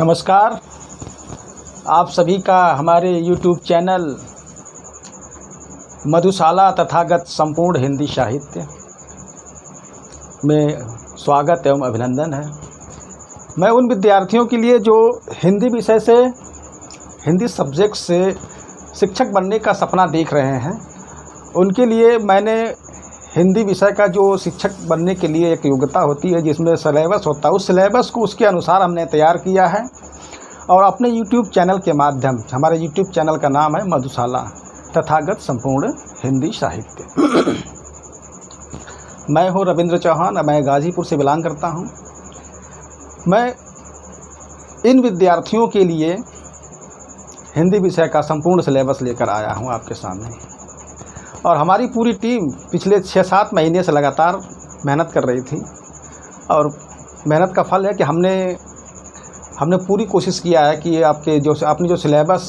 नमस्कार। आप सभी का हमारे YouTube चैनल मधुशाला तथागत संपूर्ण हिंदी साहित्य में स्वागत एवं अभिनंदन है। मैं उन विद्यार्थियों के लिए जो हिंदी विषय से, हिंदी सब्जेक्ट से शिक्षक बनने का सपना देख रहे हैं, उनके लिए मैंने हिंदी विषय का जो शिक्षक बनने के लिए एक योग्यता होती है, जिसमें सिलेबस होता है, उस सिलेबस को उसके अनुसार हमने तैयार किया है और अपने YouTube चैनल के माध्यम, हमारे YouTube चैनल का नाम है मधुशाला तथागत संपूर्ण हिंदी साहित्य। मैं हूँ रविंद्र चौहान, मैं गाजीपुर से बिलोंग करता हूँ। मैं इन विद्यार्थियों के लिए हिंदी विषय का संपूर्ण सिलेबस लेकर आया हूँ आपके सामने, और हमारी पूरी टीम पिछले 6-7 महीने से लगातार मेहनत कर रही थी और मेहनत का फल है कि हमने पूरी कोशिश किया है कि आपने जो सिलेबस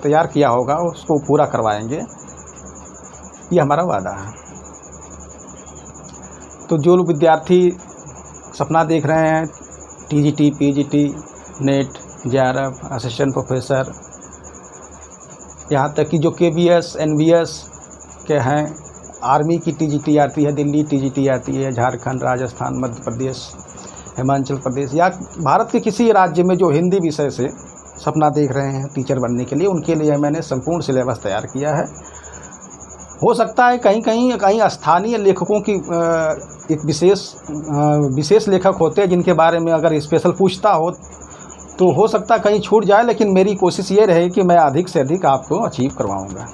तैयार किया होगा उसको पूरा करवाएंगे, ये हमारा वादा है। तो जो लोग विद्यार्थी सपना देख रहे हैं TGT, PGT, net, JRF, assistant professor, यहाँ तक कि जो KBS, NBS के हैं, आर्मी की TGT आती है, दिल्ली TGT आती है, झारखंड, राजस्थान, मध्य प्रदेश, हिमाचल प्रदेश या भारत के किसी राज्य में जो हिंदी विषय से सपना देख रहे हैं टीचर बनने के लिए, उनके लिए मैंने संपूर्ण सिलेबस तैयार किया है। हो सकता है कहीं स्थानीय लेखकों की एक विशेष लेखक होते हैं जिनके बारे में अगर स्पेशल पूछता हो सकता है कहीं छूट जाए, लेकिन मेरी कोशिश ये रहेगी कि मैं अधिक से अधिक आपको अचीव करवाऊंगा।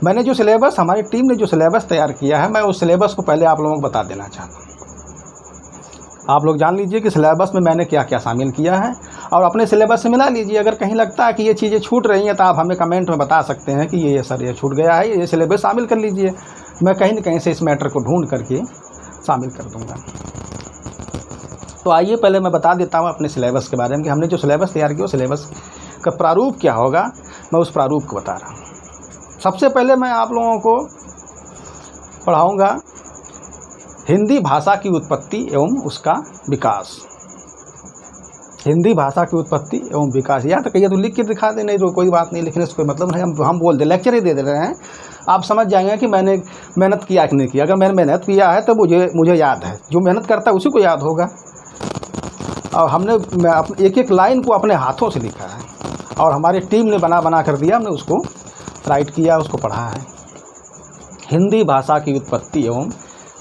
मैंने जो सिलेबस, हमारी टीम ने जो सिलेबस तैयार किया है, मैं उस सिलेबस को पहले आप लोगों को बता देना चाहता हूँ। आप लोग जान लीजिए कि सिलेबस में मैंने क्या क्या शामिल किया है और अपने सिलेबस से मिला लीजिए। अगर कहीं लगता है कि ये चीज़ें छूट रही हैं तो आप हमें कमेंट में बता सकते हैं कि ये सर ये छूट गया है, ये सिलेबस शामिल कर लीजिए। मैं कहीं न कहीं से इस मैटर को ढूंढ करके शामिल कर दूँगा। तो आइए पहले मैं बता देता हूँ अपने सिलेबस के बारे में कि हमने जो सिलेबस तैयार किया, सिलेबस का प्रारूप क्या होगा, मैं उस प्रारूप को बता रहा हूँ। सबसे पहले मैं आप लोगों को पढ़ाऊँगा हिंदी भाषा की उत्पत्ति एवं उसका विकास। हिंदी भाषा की उत्पत्ति एवं विकास, या तो कहिए तो लिख के दिखा दे, नहीं तो कोई बात नहीं, लिखने से कोई मतलब नहीं, हम बोल दे, लेक्चर ही दे रहे हैं। आप समझ जाएंगे कि मैंने मेहनत किया कि नहीं किया। अगर मैंने मेहनत किया है तो मुझे याद है, जो मेहनत करता है उसी को याद होगा। और हमने एक एक लाइन को अपने हाथों से लिखा है और हमारी टीम ने बना कर दिया, हमने उसको राइट किया, उसको पढ़ा है। हिंदी भाषा की उत्पत्ति एवं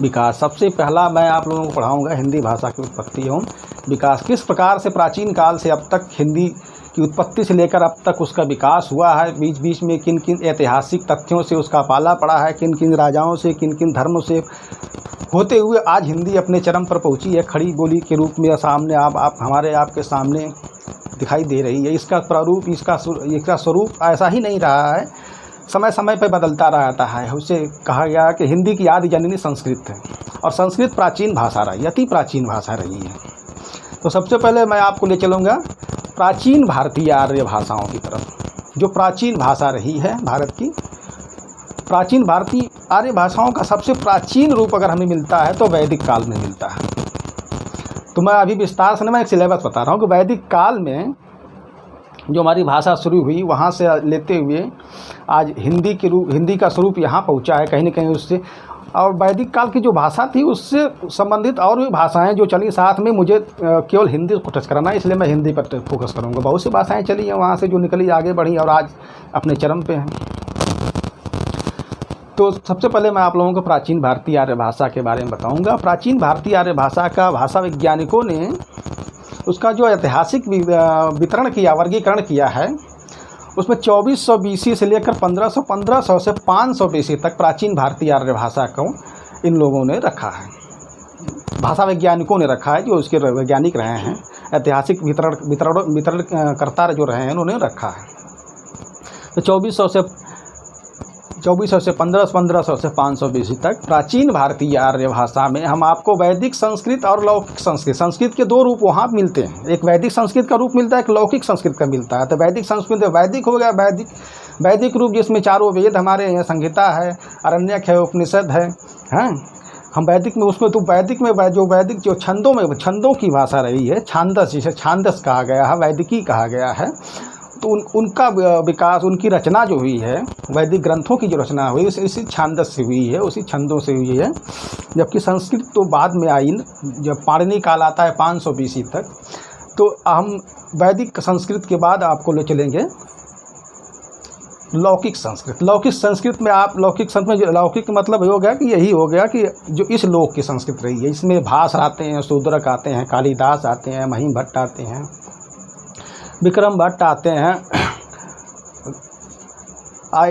विकास। सबसे पहला मैं आप लोगों को पढ़ाऊंगा हिंदी भाषा की उत्पत्ति एवं विकास। किस प्रकार से प्राचीन काल से अब तक हिंदी की उत्पत्ति से लेकर अब तक उसका विकास हुआ है, बीच बीच में किन किन ऐतिहासिक तथ्यों से उसका पाला पड़ा है, किन किन राजाओं से, किन किन धर्मों से होते हुए आज हिंदी अपने चरम पर पहुंची है, खड़ी बोली के रूप में सामने आपके सामने दिखाई दे रही है। इसका प्रारूप, इसका स्वरूप ऐसा ही नहीं रहा है, समय समय पर बदलता रहता है। उसे कहा गया कि हिंदी की आदि जननी संस्कृत है और संस्कृत प्राचीन भाषा रही, अति प्राचीन भाषा रही है। तो सबसे पहले मैं आपको ले चलूँगा प्राचीन भारतीय आर्य भाषाओं की तरफ। जो प्राचीन भाषा रही है भारत की, प्राचीन भारतीय आर्य भाषाओं का सबसे प्राचीन रूप अगर हमें मिलता है तो वैदिक काल में मिलता है। तो मैं अभी विस्तार से मैं एक सिलेबस बता रहा हूँ कि वैदिक काल में जो हमारी भाषा शुरू हुई, वहाँ से लेते हुए आज हिंदी का स्वरूप यहाँ पहुँचा है कहीं न कहीं उससे। और वैदिक काल की जो भाषा थी उससे संबंधित और भी भाषाएं जो चली साथ में, मुझे केवल हिंदी को टच कराना है, इसलिए मैं हिंदी पर फोकस करूँगा। बहुत सी भाषाएं चली हैं वहाँ से, जो निकली आगे बढ़ी और आज अपने चरम पे हैं। तो सबसे पहले मैं आप लोगों को प्राचीन भारतीय आर्य भाषा के बारे में बताऊँगा। प्राचीन भारतीय आर्य भाषा का भाषा वैज्ञानिकों ने उसका जो ऐतिहासिक वितरण किया, वर्गीकरण किया है, उसमें 2400 BC से लेकर 1500 से 500 BC तक प्राचीन भारतीय आर्य भाषा को इन लोगों ने रखा है, भाषा वैज्ञानिकों ने रखा है, जो उसके वैज्ञानिक रहे हैं, ऐतिहासिक वितरण करता जो रहे हैं, उन्होंने रखा है। तो 2400 से 1500 से 500 BC तक प्राचीन भारतीय आर्य भाषा में हम आपको वैदिक संस्कृत और लौकिक संस्कृत के दो रूप वहाँ मिलते हैं। एक वैदिक संस्कृत का रूप मिलता है, एक लौकिक संस्कृत का मिलता है। तो वैदिक संस्कृत वैदिक हो गया, वैदिक रूप जिसमें चारों वेद हमारे संहिता है, अरण्यक है, उपनिषद है, हम वैदिक में, उसमें तो वैदिक में जो वैदिक जो छंदों की भाषा रही है, छांदस, जिसे छांदस कहा गया है, वैदिकी कहा गया है, तो उनका विकास, उनकी रचना जो हुई है, वैदिक ग्रंथों की जो रचना हुई इसी छांदस से हुई है, उसी छंदों से हुई है। जबकि संस्कृत तो बाद में आई, जब पाणिनि काल आता है 500 BC तक, तो हम वैदिक संस्कृत के बाद आपको ले चलेंगे लौकिक संस्कृत। लौकिक संस्कृत में आप लौकिक मतलब हो गया कि यही हो गया कि जो इस लोक की संस्कृत रही है, इसमें भास आते हैं, शूद्रक आते हैं, कालिदास आते हैं, महिम भट्ट आते हैं, विक्रम भट्ट आते हैं,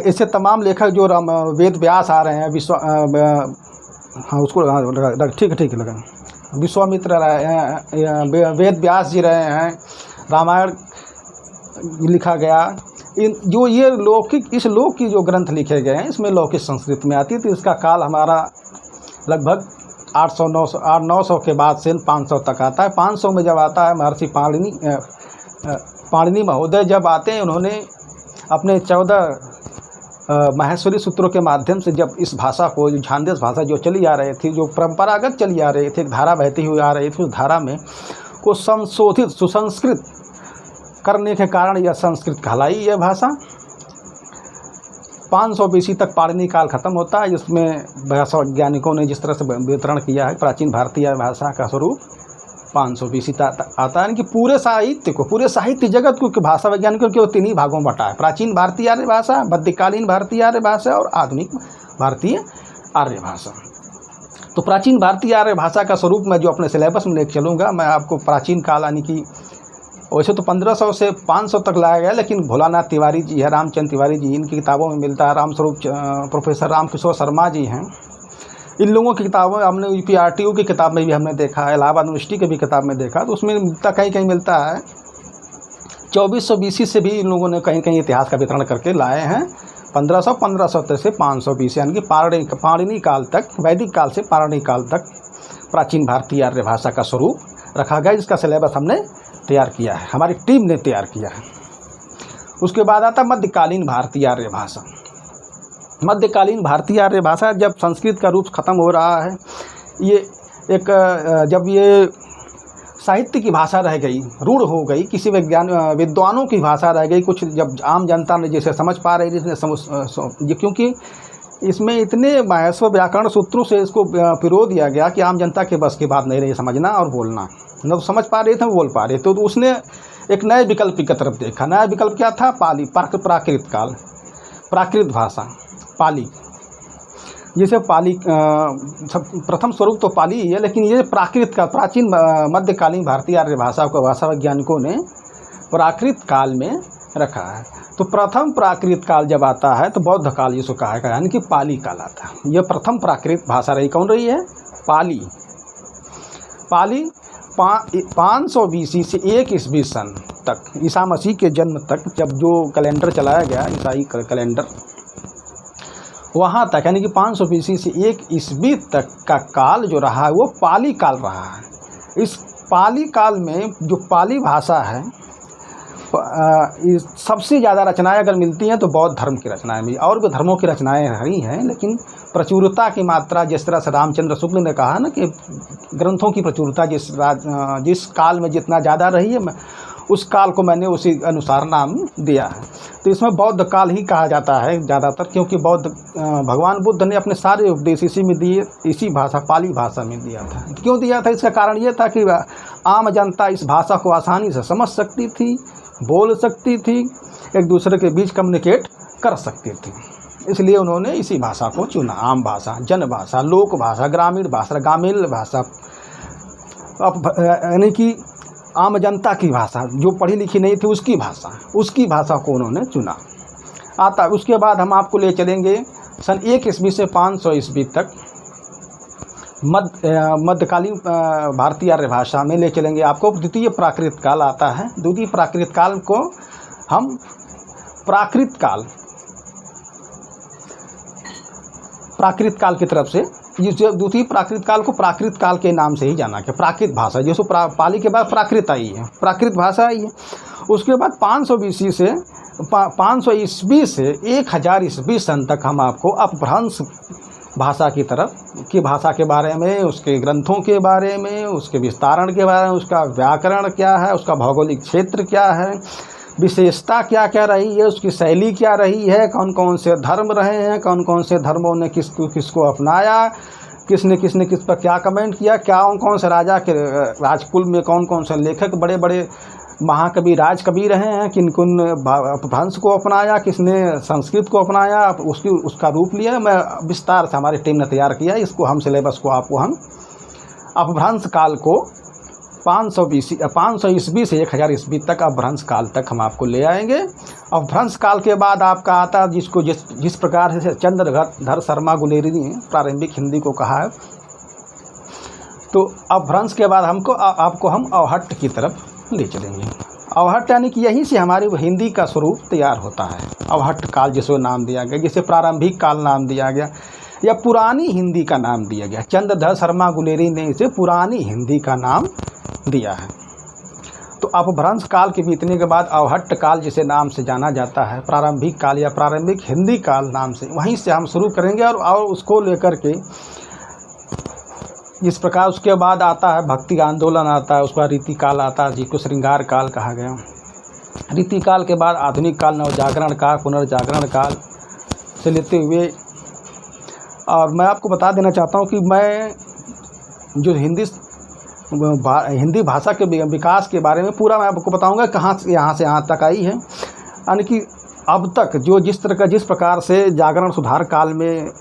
ऐसे तमाम लेखक जो वेद व्यास आ रहे हैं, उसको ठीक लगा, विश्वामित्र वेद व्यास जी रहे हैं, रामायण लिखा गया। ये लौकिक, इस लोक की जो ग्रंथ लिखे गए हैं, इसमें लौकिक संस्कृत में आती है। तो इसका काल हमारा लगभग 800-900 के बाद से 500 तक आता है। 500 में जब आता है, महर्षि पाणिनि महोदय जब आते हैं, उन्होंने अपने 14 माहेश्वरी सूत्रों के माध्यम से जब इस भाषा को, जो छांदस भाषा जो चली आ रही थी, जो परंपरागत चली आ रही थी, एक धारा बहती हुई आ रही थी, उस धारा में को संशोधित, सुसंस्कृत करने के कारण यह संस्कृत कहलाई यह भाषा। 500 BC तक पाणिनि काल खत्म होता है, जिसमें भाषा वैज्ञानिकों ने जिस तरह से वितरण किया है, प्राचीन भारतीय भाषा का स्वरूप 500 BC तक आता है। यानी कि पूरे साहित्य जगत को भाषा वैज्ञानिकों के 3 ही भागों में बटा है: प्राचीन भारतीय आर्य भाषा, मध्यकालीन भारतीय आर्य भाषा और आधुनिक भारतीय आर्य भाषा। तो प्राचीन भारतीय आर्य भाषा का स्वरूप मैं जो अपने सिलेबस में लेकर चलूँगा, मैं आपको प्राचीन काल यानी कि वैसे तो 1500 से 500 तक लाया गया, लेकिन भोलानाथ तिवारी जी है, रामचंद्र तिवारी जी, इनकी किताबों में मिलता है। रामस्वरूप प्रोफेसर रामकिशोर शर्मा जी हैं, इन लोगों की किताबों में हमने UPRTU की किताब में भी हमने देखा है, इलाहाबाद यूनिवर्सिटी की भी किताब में देखा, तो उसमें मिलता कहीं मिलता है 2400 BC से भी इन लोगों ने कहीं इतिहास का वितरण करके लाए हैं। 1500 से 500 BC यानी कि पाणिनि काल तक, वैदिक काल से पाणिनि काल तक प्राचीन भारतीय आर्य भाषा का स्वरूप रखा गया, जिसका सिलेबस हमने तैयार किया है, हमारी टीम ने तैयार किया है। उसके बाद आता मध्यकालीन भारतीय आर्य भाषा। मध्यकालीन भारतीय आर्य भाषा, जब संस्कृत का रूप खत्म हो रहा है, ये एक जब ये साहित्य की भाषा रह गई, रूढ़ हो गई, किसी विद्वानों की भाषा रह गई, कुछ जब आम जनता ने जैसे समझ पा रही थी, क्योंकि इसमें इतने माहेश्वर व्याकरण सूत्रों से इसको पिरो दिया गया कि आम जनता के बस की बात नहीं रही समझना और बोलना, न समझ पा रहे थे, बोल पा रहे। तो उसने एक नए विकल्प की तरफ देखा। नया विकल्प क्या था? पाली, प्राकृत काल, प्राकृत भाषा, पाली। जैसे पाली प्रथम स्वरूप तो पाली ही है, लेकिन ये प्राकृत का, प्राचीन मध्यकालीन भारतीय आर्य भाषा को भाषा वैज्ञानिकों ने प्राकृत काल में रखा है। तो प्रथम प्राकृत काल जब आता है तो बौद्ध काल जिसको कहा गया, यानी कि पाली काल आता है। यह प्रथम प्राकृत भाषा रही। कौन रही है? पाली। पाली 500 BC से 1 ईस्वी सन तक, ईसा मसीह के जन्म तक, जब जो कैलेंडर चलाया गया, ईसाई कैलेंडर, वहाँ तक, यानी कि 500 BC से 1 ईस्वी तक का काल जो रहा है वो पाली काल रहा है। इस पाली काल में जो पाली भाषा है, सबसे ज़्यादा रचनाएं अगर मिलती हैं तो बौद्ध धर्म की रचनाएं भी, और भी धर्मों की रचनाएं रही हैं, लेकिन प्रचुरता की मात्रा, जिस तरह से रामचंद्र शुक्ल ने कहा ना कि ग्रंथों की प्रचुरता जिस काल में जितना ज़्यादा रही है, उस काल को मैंने उसी अनुसार नाम दिया है। तो इसमें बौद्ध काल ही कहा जाता है ज़्यादातर, क्योंकि भगवान बुद्ध ने अपने सारे उपदेश इसी में दिए, इसी भाषा, पाली भाषा में दिया था। क्यों दिया था? इसका कारण ये था कि आम जनता इस भाषा को आसानी से समझ सकती थी, बोल सकती थी, एक दूसरे के बीच कम्युनिकेट कर सकती थी, इसलिए उन्होंने इसी भाषा को चुना। आम भाषा, जन भाषा, लोक भाषा, ग्रामीण भाषा, गामीण भाषा, यानी कि आम जनता की भाषा, जो पढ़ी लिखी नहीं थी उसकी भाषा को उन्होंने चुना। उसके बाद हम आपको ले चलेंगे सन 1 ईस्वी से 500 ईस्वी तक मध्यकालीन भारतीय आर्य भाषा में ले चलेंगे आपको। द्वितीय प्राकृत काल आता है। द्वितीय प्राकृत काल को हम प्राकृत काल की तरफ से, द्वितीय प्राकृत काल को प्राकृत काल के नाम से ही जाना कि प्राकृत भाषा, जैसे पाली के बाद प्राकृत आई है, प्राकृत भाषा आई है। उसके बाद 500 BC से 500 ईस्वी से 1000 ईस्वी सन तक हम आपको अपभ्रंश भाषा की तरफ कि भाषा के बारे में, उसके ग्रंथों के बारे में, उसके विस्तारण के बारे में, उसका व्याकरण क्या है, उसका भौगोलिक क्षेत्र क्या है, विशेषता क्या क्या रही है, उसकी शैली क्या रही है, कौन कौन से धर्म रहे हैं, कौन कौन से धर्मों ने किसको अपनाया, किसने किस पर क्या कमेंट किया, क्या कौन से राजा के राजकुल में कौन कौन से लेखक बड़े बड़े महाकवि राजकवि रहे हैं, किन अपभ्रंश को अपनाया, किसने संस्कृत को अपनाया, उसका रूप लिया। मैं विस्तार से हमारी टीम ने तैयार किया इसको, हम सिलेबस को आपको हम अपभ्रंश काल को 500 ईस्वी से 1000 ईस्वी तक अपभ्रंश काल तक हम आपको ले आएंगे। अपभ्रंश काल के बाद आपका आता है जिसको जिस प्रकार से चंद्रधर शर्मा गुलेरी ने प्रारंभिक हिंदी को कहा है, तो अपभ्रंश के बाद आपको हम अवहट्ट की तरफ ले चलेंगे। अवहट्ट यानी कि यहीं से हमारी हिंदी का स्वरूप तैयार होता है। अवहट्ट काल जिसको नाम दिया गया, जिसे प्रारंभिक काल नाम दिया गया या पुरानी हिंदी का नाम दिया गया। चंद्रधर शर्मा गुलेरी ने इसे पुरानी हिंदी का नाम दिया है। तो अपभ्रंश काल के बीतने के बाद अवहट्ट काल जिसे नाम से जाना जाता है, प्रारंभिक काल या प्रारंभिक हिंदी काल नाम से, वहीं से हम शुरू करेंगे और उसको लेकर के इस प्रकार उसके बाद आता है भक्ति आंदोलन आता है, उसके बाद रीति काल आता है जिसको श्रृंगार काल कहा गया। रीति काल के बाद आधुनिक काल, नवजागरण काल, पुनर्जागरण काल से लेते हुए, और मैं आपको बता देना चाहता हूँ कि मैं जो हिंदी भाषा के विकास के बारे में पूरा मैं आपको बताऊंगा कहाँ से यहाँ से यहाँ तक आई है। यानी कि अब तक जिस प्रकार से जागरण सुधार काल में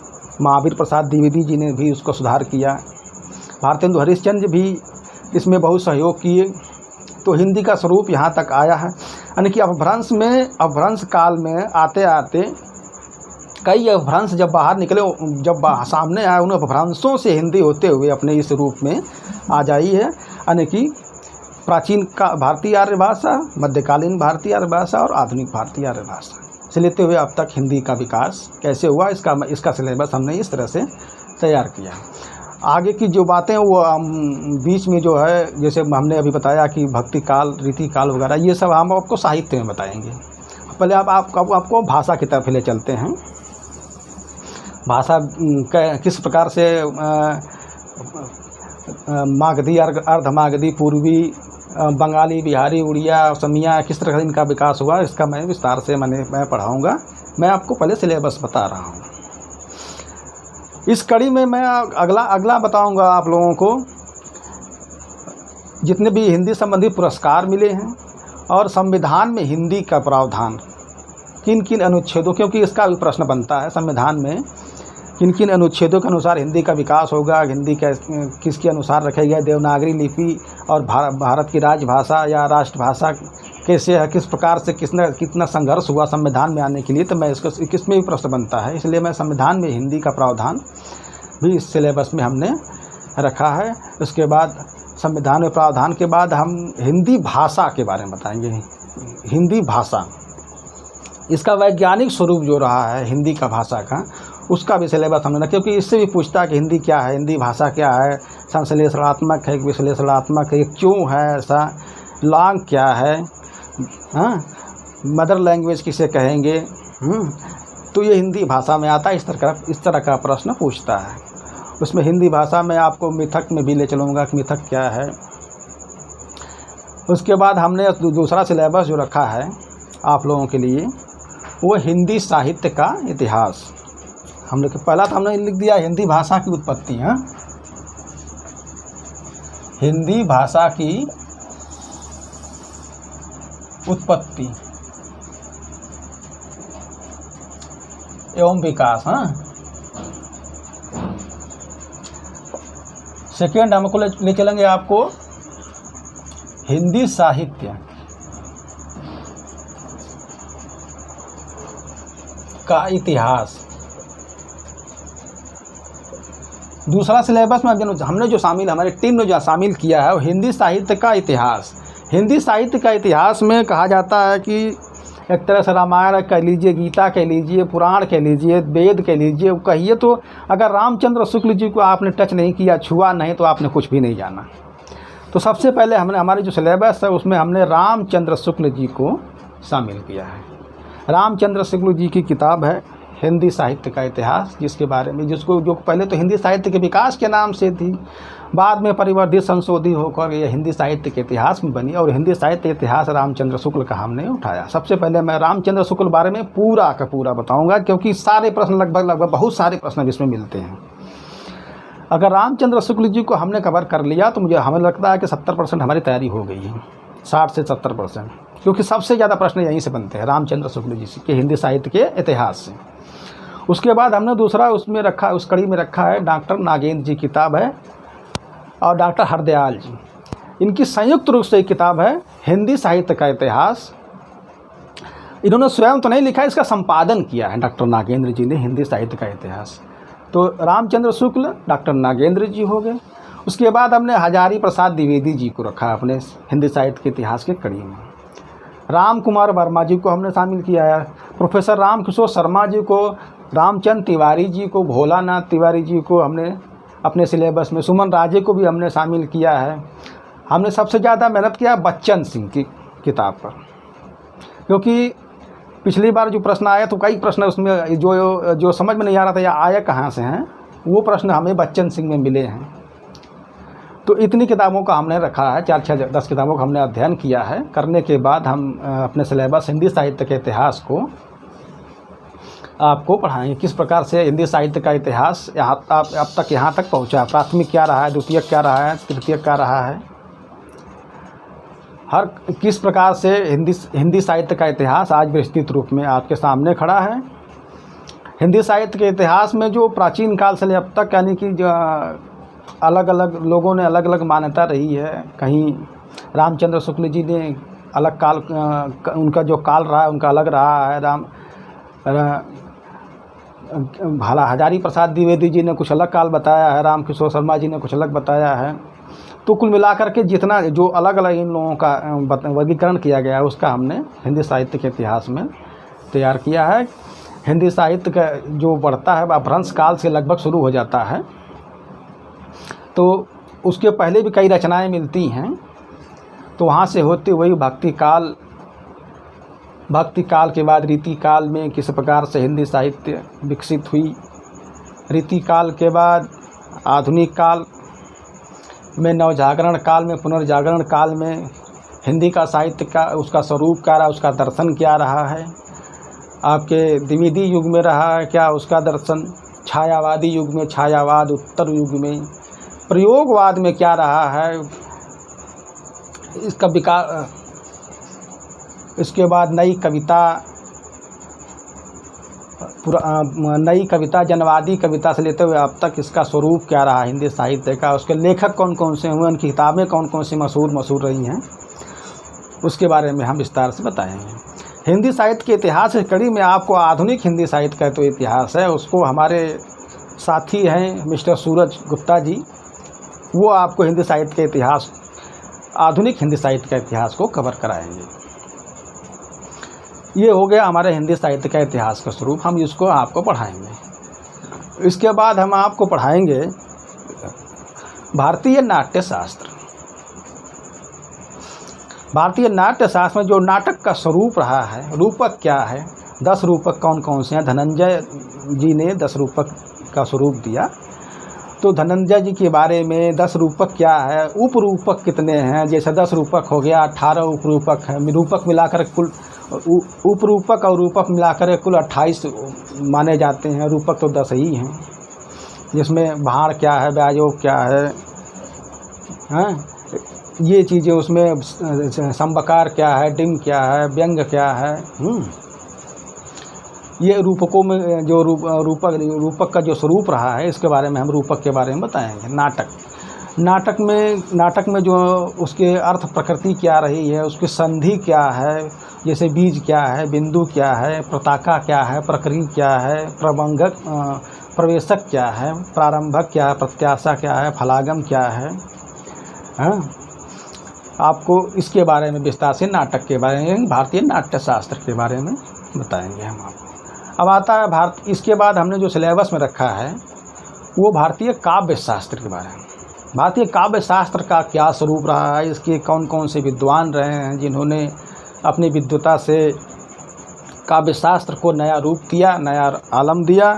महावीर प्रसाद द्विवेदी जी ने भी उसको सुधार किया, भारतेंदु हरिश्चंद्र भी इसमें बहुत सहयोग किए, तो हिंदी का स्वरूप यहाँ तक आया है। यानी कि अपभ्रंश काल में आते आते कई अपभ्रंश जब बाहर निकले, जब सामने आए, उन अपभ्रंशों से हिंदी होते हुए अपने इस रूप में आ जाई है। यानी कि प्राचीन का भारतीय आर्य भाषा, मध्यकालीन भारतीय आर्य भाषा और आधुनिक भारतीय आर्य भाषा से लेते हुए अब तक हिंदी का विकास कैसे हुआ, इसका सिलेबस हमने इस तरह से तैयार किया। आगे की जो बातें वो बीच में जो है, जैसे हमने अभी बताया कि भक्ति काल, रीति काल वगैरह, ये सब हम आपको साहित्य में बताएंगे। पहले आपको भाषा की तरफ ले चलते हैं। भाषा किस प्रकार से मागधी, अर्धमागधी, पूर्वी, बंगाली, बिहारी, उड़िया, असमिया, किस तरह से इनका विकास हुआ, इसका मैं विस्तार से मैं पढ़ाऊँगा। मैं आपको पहले सिलेबस बता रहा हूँ। इस कड़ी में मैं अगला बताऊंगा आप लोगों को जितने भी हिंदी संबंधी पुरस्कार मिले हैं और संविधान में हिंदी का प्रावधान किन किन अनुच्छेदों, क्योंकि इसका भी प्रश्न बनता है, संविधान में किन किन अनुच्छेदों के अनुसार हिंदी का विकास होगा, हिंदी किसके अनुसार रखे गए, देवनागरी लिपि और भारत की राजभाषा या राष्ट्रभाषा कैसे है, किस प्रकार से कितना संघर्ष हुआ संविधान में आने के लिए, तो मैं किसमें भी प्रश्न बनता है। इसलिए मैं संविधान में हिंदी का प्रावधान भी इस सिलेबस में हमने रखा है। उसके बाद संविधान में प्रावधान के बाद हम हिंदी भाषा के बारे में बताएंगे। हिंदी भाषा, इसका वैज्ञानिक स्वरूप जो रहा है हिंदी का भाषा का, उसका भी सिलेबस हमने, क्योंकि इससे भी पूछता है कि हिंदी क्या है, हिंदी भाषा क्या है, संश्लेषणात्मक है कि विश्लेषणात्मक है, क्यों है ऐसा, लॉन्ग क्या है, हाँ, मदर लैंग्वेज किसे कहेंगे, तो ये हिंदी भाषा में आता है। इस तरह का प्रश्न पूछता है। उसमें हिंदी भाषा में आपको मिथक में भी ले चलूँगा कि मिथक क्या है। उसके बाद हमने दूसरा सिलेबस जो रखा है आप लोगों के लिए, वो हिंदी साहित्य का इतिहास। हमने पहला तो हमने लिख दिया हिंदी भाषा की उत्पत्ति। हाँ, हिंदी भाषा की उत्पत्ति एवं विकास। हाँ, सेकेंड हमको ले चलेंगे आपको हिंदी साहित्य का इतिहास। दूसरा सिलेबस में हमने जो हमारी टीम ने जो शामिल किया है वो हिंदी साहित्य का इतिहास। हिंदी साहित्य का इतिहास में कहा जाता है कि एक तरह से रामायण कह लीजिए, गीता कह लीजिए, पुराण कह लीजिए, वेद कह लीजिए, कहिए तो अगर रामचंद्र शुक्ल जी को आपने टच नहीं किया, छुआ नहीं, तो आपने कुछ भी नहीं जाना। तो सबसे पहले हमारी जो सिलेबस है उसमें हमने रामचंद्र शुक्ल जी को शामिल किया है। रामचंद्र शुक्ल जी की किताब है हिंदी साहित्य का इतिहास, जिसके बारे में जो पहले तो हिंदी साहित्य के विकास के नाम से थी, बाद में परिवर्धित संशोधित होकर यह हिंदी साहित्य के इतिहास में बनी। और हिंदी साहित्य इतिहास रामचंद्र शुक्ल का हमने उठाया। सबसे पहले मैं रामचंद्र शुक्ल बारे में पूरा का पूरा बताऊंगा, क्योंकि सारे प्रश्न लगभग बहुत सारे प्रश्न इसमें मिलते हैं। अगर रामचंद्र शुक्ल जी को हमने कवर कर लिया तो हमें लगता है कि 70% हमारी तैयारी हो गई है, 60 से 70%, क्योंकि सबसे ज़्यादा प्रश्न यहीं से बनते हैं रामचंद्र शुक्ल जी के हिंदी साहित्य के इतिहास से। उसके बाद हमने दूसरा उसमें रखा, उस कड़ी में रखा है डॉक्टर नागेंद्र जी किताब है और डॉक्टर हरदयाल जी, इनकी संयुक्त रूप से एक किताब है हिंदी साहित्य का इतिहास। इन्होंने स्वयं तो नहीं लिखा, इसका संपादन किया है डॉक्टर नागेंद्र जी ने, हिंदी साहित्य का इतिहास। तो रामचंद्र शुक्ल डॉक्टर नागेंद्र जी हो गए। उसके बाद हमने हजारी प्रसाद द्विवेदी जी को रखा अपने हिंदी साहित्य के इतिहास के कड़ी में। राम कुमार वर्मा जी को हमने शामिल किया है, प्रोफेसर राम किशोर शर्मा जी को, रामचंद्र तिवारी जी को, भोलानाथ तिवारी जी को हमने अपने सिलेबस में, सुमन राजे को भी हमने शामिल किया है। हमने सबसे ज़्यादा मेहनत किया बच्चन सिंह की किताब पर, क्योंकि पिछली बार जो प्रश्न आया तो कई प्रश्न उसमें जो समझ में नहीं आ रहा था या आया कहाँ से हैं, वो प्रश्न हमें बच्चन सिंह में मिले हैं। तो इतनी किताबों का हमने रखा है, 4-6-10 किताबों का हमने अध्ययन किया है। करने के बाद हम अपने सिलेबस हिंदी साहित्य के इतिहास को आपको पढ़ाएंगे, किस प्रकार से हिंदी साहित्य का इतिहास अब तक यहाँ तक पहुँचा, प्राथमिक क्या रहा है, द्वितीयक क्या रहा है, तृतीयक क्या रहा है, हर किस प्रकार से हिंदी साहित्य का इतिहास आज विस्तृत रूप में आपके सामने खड़ा है। हिंदी साहित्य के इतिहास में जो प्राचीन काल से ले अब तक, यानी कि जो अलग अलग लोगों ने अलग अलग मान्यता रही है। कहीं रामचंद्र शुक्ल जी ने अलग काल, उनका जो काल रहा है उनका अलग रहा है। भला हजारी प्रसाद द्विवेदी जी ने कुछ अलग काल बताया है, राम किशोर शर्मा जी ने कुछ अलग बताया है। तो कुल मिलाकर के जितना जो अलग अलग इन लोगों का वर्गीकरण किया गया है उसका हमने हिंदी साहित्य के इतिहास में तैयार किया है। हिंदी साहित्य का जो बढ़ता है अपभ्रंश काल से लगभग शुरू हो जाता है, तो उसके पहले भी कई रचनाएं मिलती हैं। तो वहाँ से होते हुए भक्ति काल के बाद रीति काल में किस प्रकार से हिंदी साहित्य विकसित हुई, रीति काल के बाद आधुनिक काल में, नवजागरण काल में, पुनर्जागरण काल में हिंदी का साहित्य का उसका स्वरूप क्या रहा, उसका दर्शन क्या रहा है, आपके द्विवेदी युग में रहा है क्या उसका दर्शन, छायावादी युग में, छायावाद उत्तर युग में, प्रयोगवाद में क्या रहा है इसका विकास। इसके बाद नई कविता जनवादी कविता से लेते हुए अब तक इसका स्वरूप क्या रहा हिंदी साहित्य का, उसके लेखक कौन कौन से हुए, उनकी किताबें कौन कौन सी मशहूर रही हैं, उसके बारे में हम विस्तार से बताएंगे। हिंदी साहित्य के इतिहास की कड़ी में आपको आधुनिक हिंदी साहित्य का तो इतिहास है, उसको हमारे साथी हैं मिस्टर सूरज गुप्ता जी, वो आपको हिंदी साहित्य के इतिहास, आधुनिक हिंदी साहित्य का इतिहास को कवर कराएंगे। ये हो गया हमारे हिंदी साहित्य का इतिहास का स्वरूप, हम इसको आपको पढ़ाएंगे। इसके बाद हम आपको पढ़ाएंगे भारतीय नाट्य शास्त्र। भारतीय नाट्य शास्त्र में जो नाटक का स्वरूप रहा है, रूपक क्या है, 10 रूपक कौन कौन से हैं। धनंजय जी ने 10 रूपक का स्वरूप दिया, तो धनंजय जी के बारे में 10 रूपक क्या है, उपरूपक कितने हैं, जैसे 10 रूपक हो गया, 18 उपरूपक है, रूपक मिलाकर कुल उपरूपक और रूपक मिलाकर कुल 28 माने जाते हैं। रूपक तो 10 ही हैं, जिसमें भाड़ क्या है, व्यायोग क्या है, ये चीज़ें उसमें, संबकार क्या है, डिम क्या है, व्यंग क्या है, ये रूपकों में जो रूपक का जो स्वरूप रहा है, इसके बारे में हम रूपक के बारे में बताएंगे। नाटक में जो उसके अर्थ प्रकृति क्या रही है, उसकी संधि क्या है, जैसे बीज क्या है, बिंदु क्या है, पताका क्या है, प्रकृति क्या है, प्रबंधक प्रवेशक क्या है, प्रारंभक क्या है, प्रत्याशा क्या है, फलागम क्या है, आपको इसके बारे में विस्तार से नाटक के बारे में, भारतीय नाट्य शास्त्र के बारे में बताएंगे हम आपको। अब आता है इसके बाद हमने जो सिलेबस में रखा है वो भारतीय काव्य शास्त्र के बारे में। भारतीय काव्य शास्त्र का क्या स्वरूप रहा है, इसके कौन कौन से विद्वान रहे हैं जिन्होंने अपनी विद्वता से काव्य शास्त्र को नया रूप दिया, नया आलम दिया।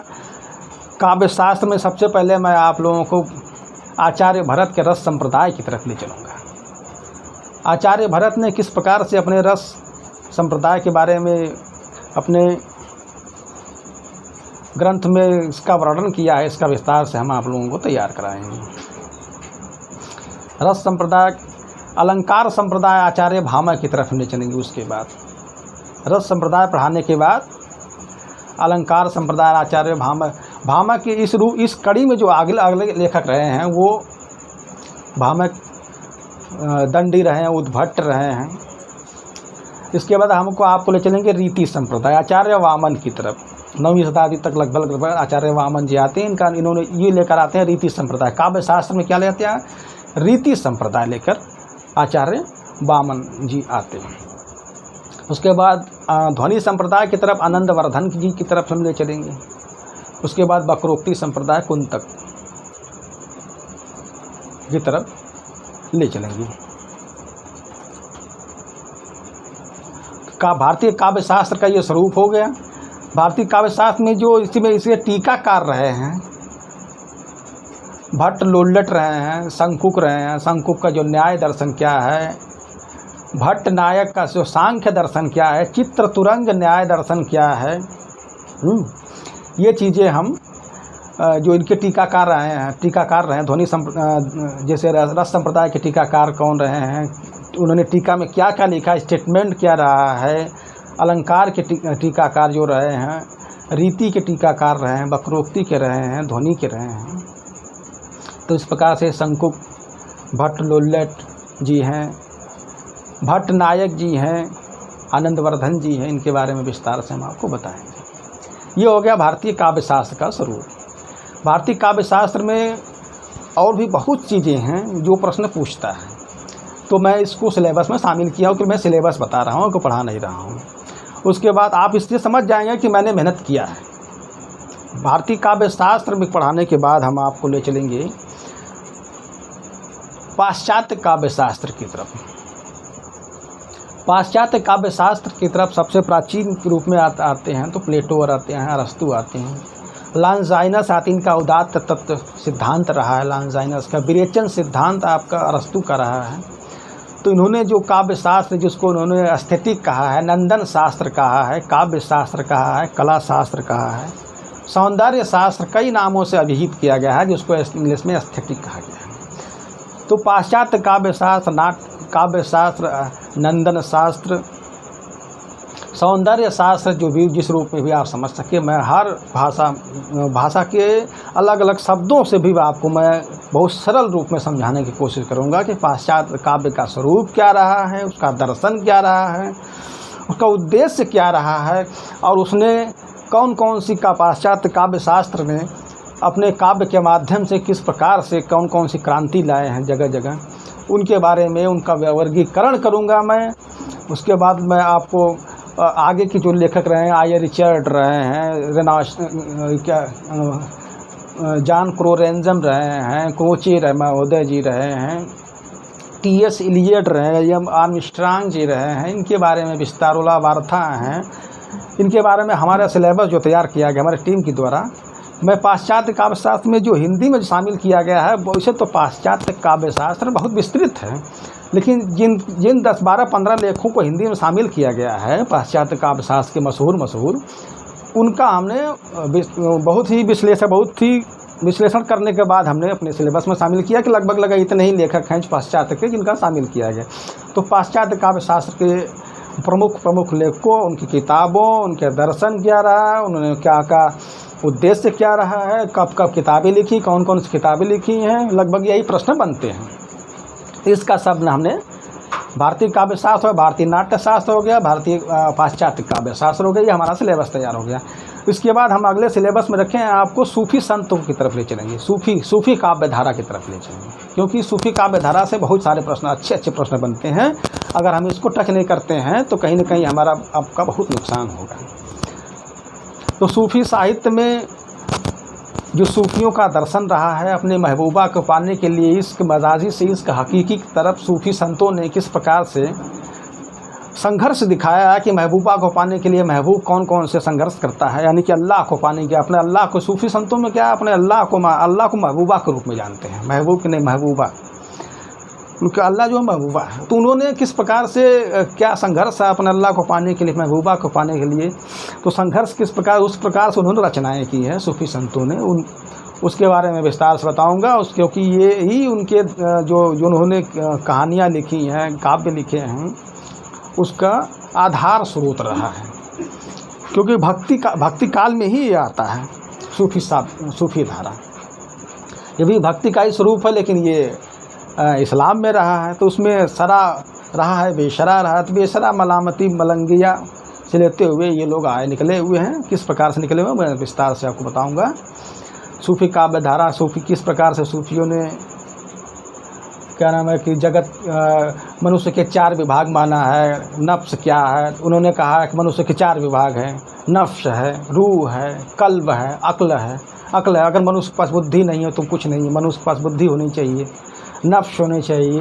काव्य शास्त्र में सबसे पहले मैं आप लोगों को आचार्य भरत के रस संप्रदाय की तरफ ले चलूँगा। आचार्य भरत ने किस प्रकार से अपने रस संप्रदाय के बारे में अपने ग्रंथ में इसका वर्णन किया है, इसका विस्तार से हम आप लोगों को तैयार कराएंगे। रस संप्रदाय, अलंकार संप्रदाय आचार्य भामह की तरफ ले चलेंगे। उसके बाद रस संप्रदाय पढ़ाने के बाद अलंकार संप्रदाय आचार्य भामह की इस कड़ी में जो अगले लेखक रहे हैं वो भामह दंडी रहे हैं, उद्भट रहे हैं। इसके बाद हमको आपको ले चलेंगे रीति संप्रदाय आचार्य वामन की तरफ। 9वीं शताब्दी तक लगभग आचार्य वामन जी आते हैं। इन्होंने ये लेकर आते हैं रीति संप्रदाय। काव्य शास्त्र में क्या लेते हैं? रीति संप्रदाय लेकर आचार्य वामन जी आते हैं। उसके बाद ध्वनि संप्रदाय की तरफ आनंदवर्धन जी की तरफ हम ले चलेंगे। उसके बाद वक्रोक्ति संप्रदाय कुंतक की तरफ ले चलेंगे। भारतीय काव्य शास्त्र का ये स्वरूप हो गया। भारतीय काव्य शास्त्र में जो इसमें टीकाकार रहे हैं, भट्ट लोल्लट रहे हैं, शंकुक रहे हैं। शंकुक का जो न्याय दर्शन क्या है, भट्ट नायक का जो सांख्य दर्शन क्या है, चित्र तुरंग न्याय दर्शन क्या है, ये चीज़ें हम जो इनके टीकाकार रहे हैं ध्वनि जैसे रस संप्रदाय के टीकाकार कौन रहे हैं, उन्होंने टीका में क्या क्या लिखा, स्टेटमेंट क्या रहा है, अलंकार के टीकाकार जो रहे हैं, रीति के टीकाकार रहे हैं, वक्रोक्ति के रहे हैं, ध्वनि के रहे हैं। तो इस प्रकार से शंकुक, भट्ट लोल्लट जी हैं, भट्ट नायक जी हैं, आनंदवर्धन जी हैं। इनके बारे में विस्तार से हम आपको बताएंगे। ये हो गया भारतीय काव्य शास्त्र का स्वरूप। भारतीय काव्य शास्त्र में और भी बहुत चीज़ें हैं जो प्रश्न पूछता है, तो मैं इसको सिलेबस में शामिल किया हूँ कि मैं सिलेबस बता रहा हूँ, को पढ़ा नहीं रहा हूँ। उसके बाद आप इससे समझ जाएंगे कि मैंने मेहनत किया है। भारतीय काव्य शास्त्र में पढ़ाने के बाद हम आपको ले चलेंगे पाश्चात्य काव्य शास्त्र की तरफ। पाश्चात्य काव्य शास्त्र की तरफ सबसे प्राचीन के रूप में आते हैं तो प्लेटो और आते हैं, अरस्तु आते हैं, लॉन्जाइनस आते हैं। इनका उदात्त तत्व सिद्धांत रहा है लॉन्जाइनस का। विरेचन सिद्धांत आपका अरस्तु का रहा है। तो इन्होंने जो काव्य शास्त्र, जिसको उन्होंने एस्थेटिक कहा है, नंदन शास्त्र कहा है, काव्य शास्त्र कहा है, कला शास्त्र कहा है, सौंदर्य शास्त्र, कई नामों से अभिहित किया गया है, जिसको इंग्लिश में एस्थेटिक कहा गया है। तो पाश्चात्य काव्य शास्त्र, काव्य शास्त्र, नंदन शास्त्र, सौंदर्य शास्त्र, जो भी जिस रूप में भी आप समझ सके, मैं हर भाषा के अलग अलग शब्दों से भी आपको मैं बहुत सरल रूप में समझाने की कोशिश करूंगा कि पाश्चात्य काव्य का स्वरूप क्या रहा है, उसका दर्शन क्या रहा है, उसका उद्देश्य क्या रहा है, और उसने कौन कौन सी का पाश्चात्य काव्य शास्त्र ने अपने काव्य के माध्यम से किस प्रकार से कौन कौन सी क्रांति लाए हैं जगह जगह, उनके बारे में उनका वर्गीकरण करूंगा मैं। उसके बाद मैं आपको आगे के जो लेखक रहे हैं, आय रिचर्ड रहे हैं, जॉन क्रोरेंजम रहे हैं, कोची महोदय जी रहे हैं, टी.एस. इलियट रहे हैं, एम आर्मस्ट्रांग जी रहे हैं, इनके बारे में विस्तारोला वार्था हैं। इनके बारे में हमारा सिलेबस जो तैयार किया गया हमारे टीम के द्वारा, मैं पाश्चात्य काव्य शास्त्र में जो हिंदी में शामिल किया गया है, वैसे तो पाश्चात्य काव्य शास्त्र बहुत विस्तृत है, लेकिन जिन 10, 12, 15 लेखों को हिंदी में शामिल किया गया है पाश्चात्य काव्य शास्त्र के मशहूर, उनका हमने बहुत ही विश्लेषण करने के बाद हमने अपने सिलेबस में शामिल किया कि लगभग इतने ही लेखक हैं पाश्चात्य के जिनका शामिल किया गया। तो पाश्चात्य काव्य शास्त्र के प्रमुख लेखकों, उनकी किताबों, उनके दर्शन क्या रहा, उन्होंने क्या का उद्देश्य क्या रहा है, कब किताबें लिखी, कौन कौन सी किताबें लिखी हैं, लगभग यही प्रश्न बनते हैं। इसका सब हमने भारतीय काव्य शास्त्र, भारतीय नाट्य शास्त्र हो गया, भारतीय पाश्चात्य काव्य शास्त्र हो गया, ये हमारा सिलेबस तैयार हो गया। इसके बाद हम अगले सिलेबस में रखें आपको सूफी संतों की तरफ ले चलेंगे, सूफी काव्य धारा की तरफ ले चलेंगे, क्योंकि सूफी काव्य धारा से बहुत सारे प्रश्न, अच्छे प्रश्न बनते हैं। अगर हम इसको टच नहीं करते हैं तो कहीं ना कहीं हमारा आपका बहुत नुकसान होगा। तो सूफी साहित्य में जो सूफियों का दर्शन रहा है, अपने महबूबा को पाने के लिए इश्क, मजाजी से इश्क, हकीकी की तरफ सूफी संतों ने किस प्रकार से संघर्ष दिखाया है कि महबूबा को पाने के लिए महबूब कौन कौन से संघर्ष करता है, यानी कि अल्लाह को पाने के, अपने अल्लाह को, सूफी संतों में क्या अपने अल्लाह को महबूबा के रूप में जानते हैं, महबूब की नहीं महबूबा, क्योंकि अल्लाह जो है महबूबा है। तो उन्होंने किस प्रकार से क्या संघर्ष है अपने अल्लाह को पाने के लिए, महबूबा को पाने के लिए, तो संघर्ष किस प्रकार, उस प्रकार से उन्होंने रचनाएँ की हैं सूफी संतों ने, उसके बारे में विस्तार से बताऊंगा। क्योंकि ये ही उनके जो उन्होंने कहानियाँ लिखी हैं, काव्य लिखे हैं, उसका आधार स्रोत रहा है। क्योंकि भक्ति काल में ही ये आता है सूफी धारा, ये भी भक्ति का ही स्वरूप है, लेकिन ये इस्लाम में रहा है तो उसमें सरा रहा है, बेशरा रहा है। तो बेशरा मलामती मलंगिया से लेते हुए ये लोग निकले हुए हैं। किस प्रकार से निकले हुए मैं विस्तार से आपको बताऊंगा। सूफी काव्य धारा, सूफी किस प्रकार से सूफियों ने क्या नाम है कि जगत मनुष्य के 4 विभाग माना है। नफ्स क्या है, उन्होंने कहा है कि मनुष्य के 4 विभाग हैं, नफ्स है, रूह है, कल्ब है, अक्ल है। अक्ल है, अगर मनुष्य के पास बुद्धि नहीं है तो कुछ नहीं है। मनुष्य के पास बुद्धि होनी चाहिए, नफ्स होनी चाहिए,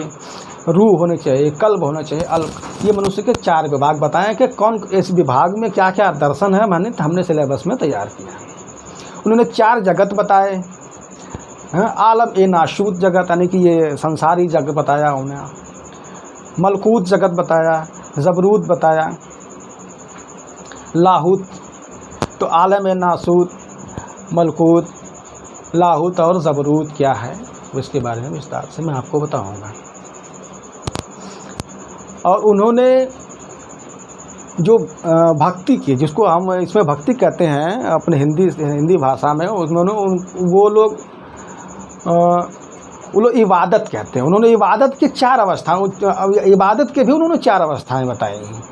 रूह होनी चाहिए, कल्ब होना चाहिए, अल्क। ये मनुष्य के 4 विभाग बताएं कि कौन इस विभाग में क्या क्या दर्शन है, हमने सिलेबस में तैयार किया। उन्होंने 4 जगत बताए हैं। आलम ए नाशूत जगत, यानी कि ये संसारी जगत बताया उन्हें। मलकूत जगत बताया, जबरूत बताया, लाहूत। तो आलम ए नासूत, मलकूत, लाहूत और जबरूत क्या है, उसके बारे में विस्तार से मैं आपको बताऊंगा। और उन्होंने जो भक्ति की, जिसको हम इसमें भक्ति कहते हैं अपने हिंदी भाषा में, उन्होंने वो लोग इबादत कहते हैं। उन्होंने इबादत की 4 अवस्थाएं, इबादत के भी उन्होंने 4 अवस्थाएं बताई हैं।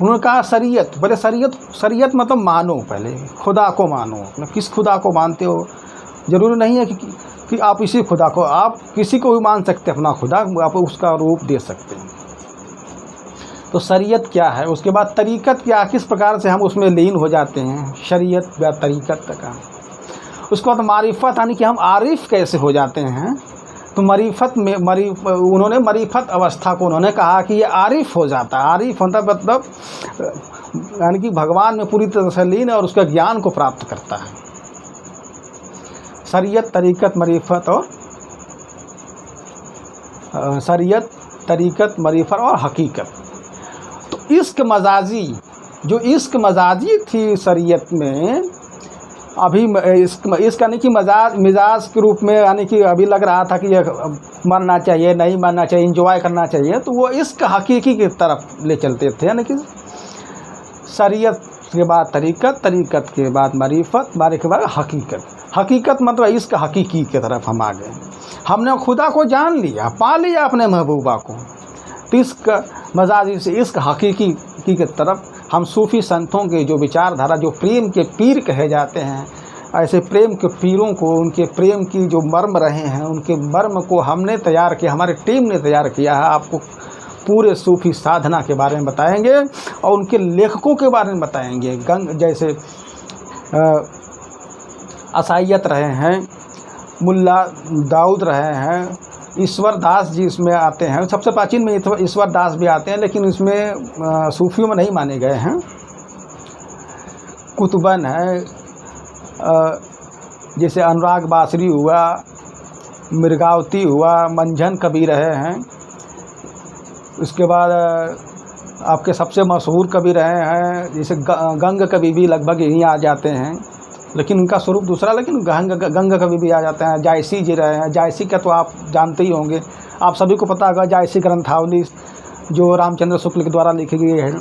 उन्होंने कहा शरीयत, पहले शरीयत मतलब मानो, पहले खुदा को मानो। किस खुदा को मानते हो, ज़रूरी नहीं है कि आप इसी खुदा को, आप किसी को भी मान सकते हैं अपना खुदा, आप उसका रूप दे सकते हैं। तो शरीयत क्या है, उसके बाद तरीक़त क्या, किस प्रकार से हम उसमें लीन हो जाते हैं, शरीयत या तरीक़त का। उसके बाद मारिफत, यानी कि हम आरिफ कैसे हो जाते हैं। तो मारिफत में उन्होंने मारिफत अवस्था को उन्होंने कहा कि ये आरिफ हो जाता है। आरिफ होता मतलब यानी कि भगवान में पूरी तरह से लीन है और उसका ज्ञान को प्राप्त करता है। शरीयत, तरीक़त, मारिफत और शरीयत, तरीक़त, मारिफत और हकीकत। तो इश्क मजाजी, जो इश्क मजाजी थी शरीयत में, अभी इश्क यानी कि मिजाज के रूप में, यानी कि अभी लग रहा था कि ये मरना चाहिए, नहीं मरना चाहिए, इंजॉय करना चाहिए, तो वो इश्क हकीकी की तरफ ले चलते थे। यानी कि शरीयत के बाद तरीक़त, तरीक़त के बाद मारिफत, मारिफत के बाद हकीकत। हकीकत मतलब इश्क हकीकी की तरफ हम आ गए। हमने खुदा को जान लिया, पा लिया अपने महबूबा को। तो इश्क मजाजी से इश्क हकीकी की तरफ हम सूफ़ी संतों के जो विचारधारा, जो प्रेम के पीर कहे जाते हैं, ऐसे प्रेम के पीरों को, उनके प्रेम की जो मर्म रहे हैं, उनके मर्म को हमने तैयार किया, हमारे टीम ने तैयार किया है। आपको पूरे सूफ़ी साधना के बारे में बताएंगे और उनके लेखकों के बारे में बताएंगे। जैसे असाइयत रहे हैं, मुल्ला दाऊद रहे हैं, ईश्वर दास जी इसमें आते हैं। सबसे प्राचीन में ईश्वर दास भी आते हैं, लेकिन इसमें सूफियों में नहीं माने गए हैं। कुतुबन है, जैसे अनुराग बासरी हुआ, मिर्गावती हुआ, मंझन कवि रहे हैं। उसके बाद आपके सबसे मशहूर कवि रहे हैं, जैसे गंग कवि भी लगभग यहीं आ जाते हैं, लेकिन उनका स्वरूप दूसरा, लेकिन गंग कवि भी आ जाते हैं। जायसी जी रहे हैं। जायसी का तो आप जानते ही होंगे, आप सभी को पता होगा। जायसी ग्रंथावली जो रामचंद्र शुक्ल के द्वारा लिखी गई है।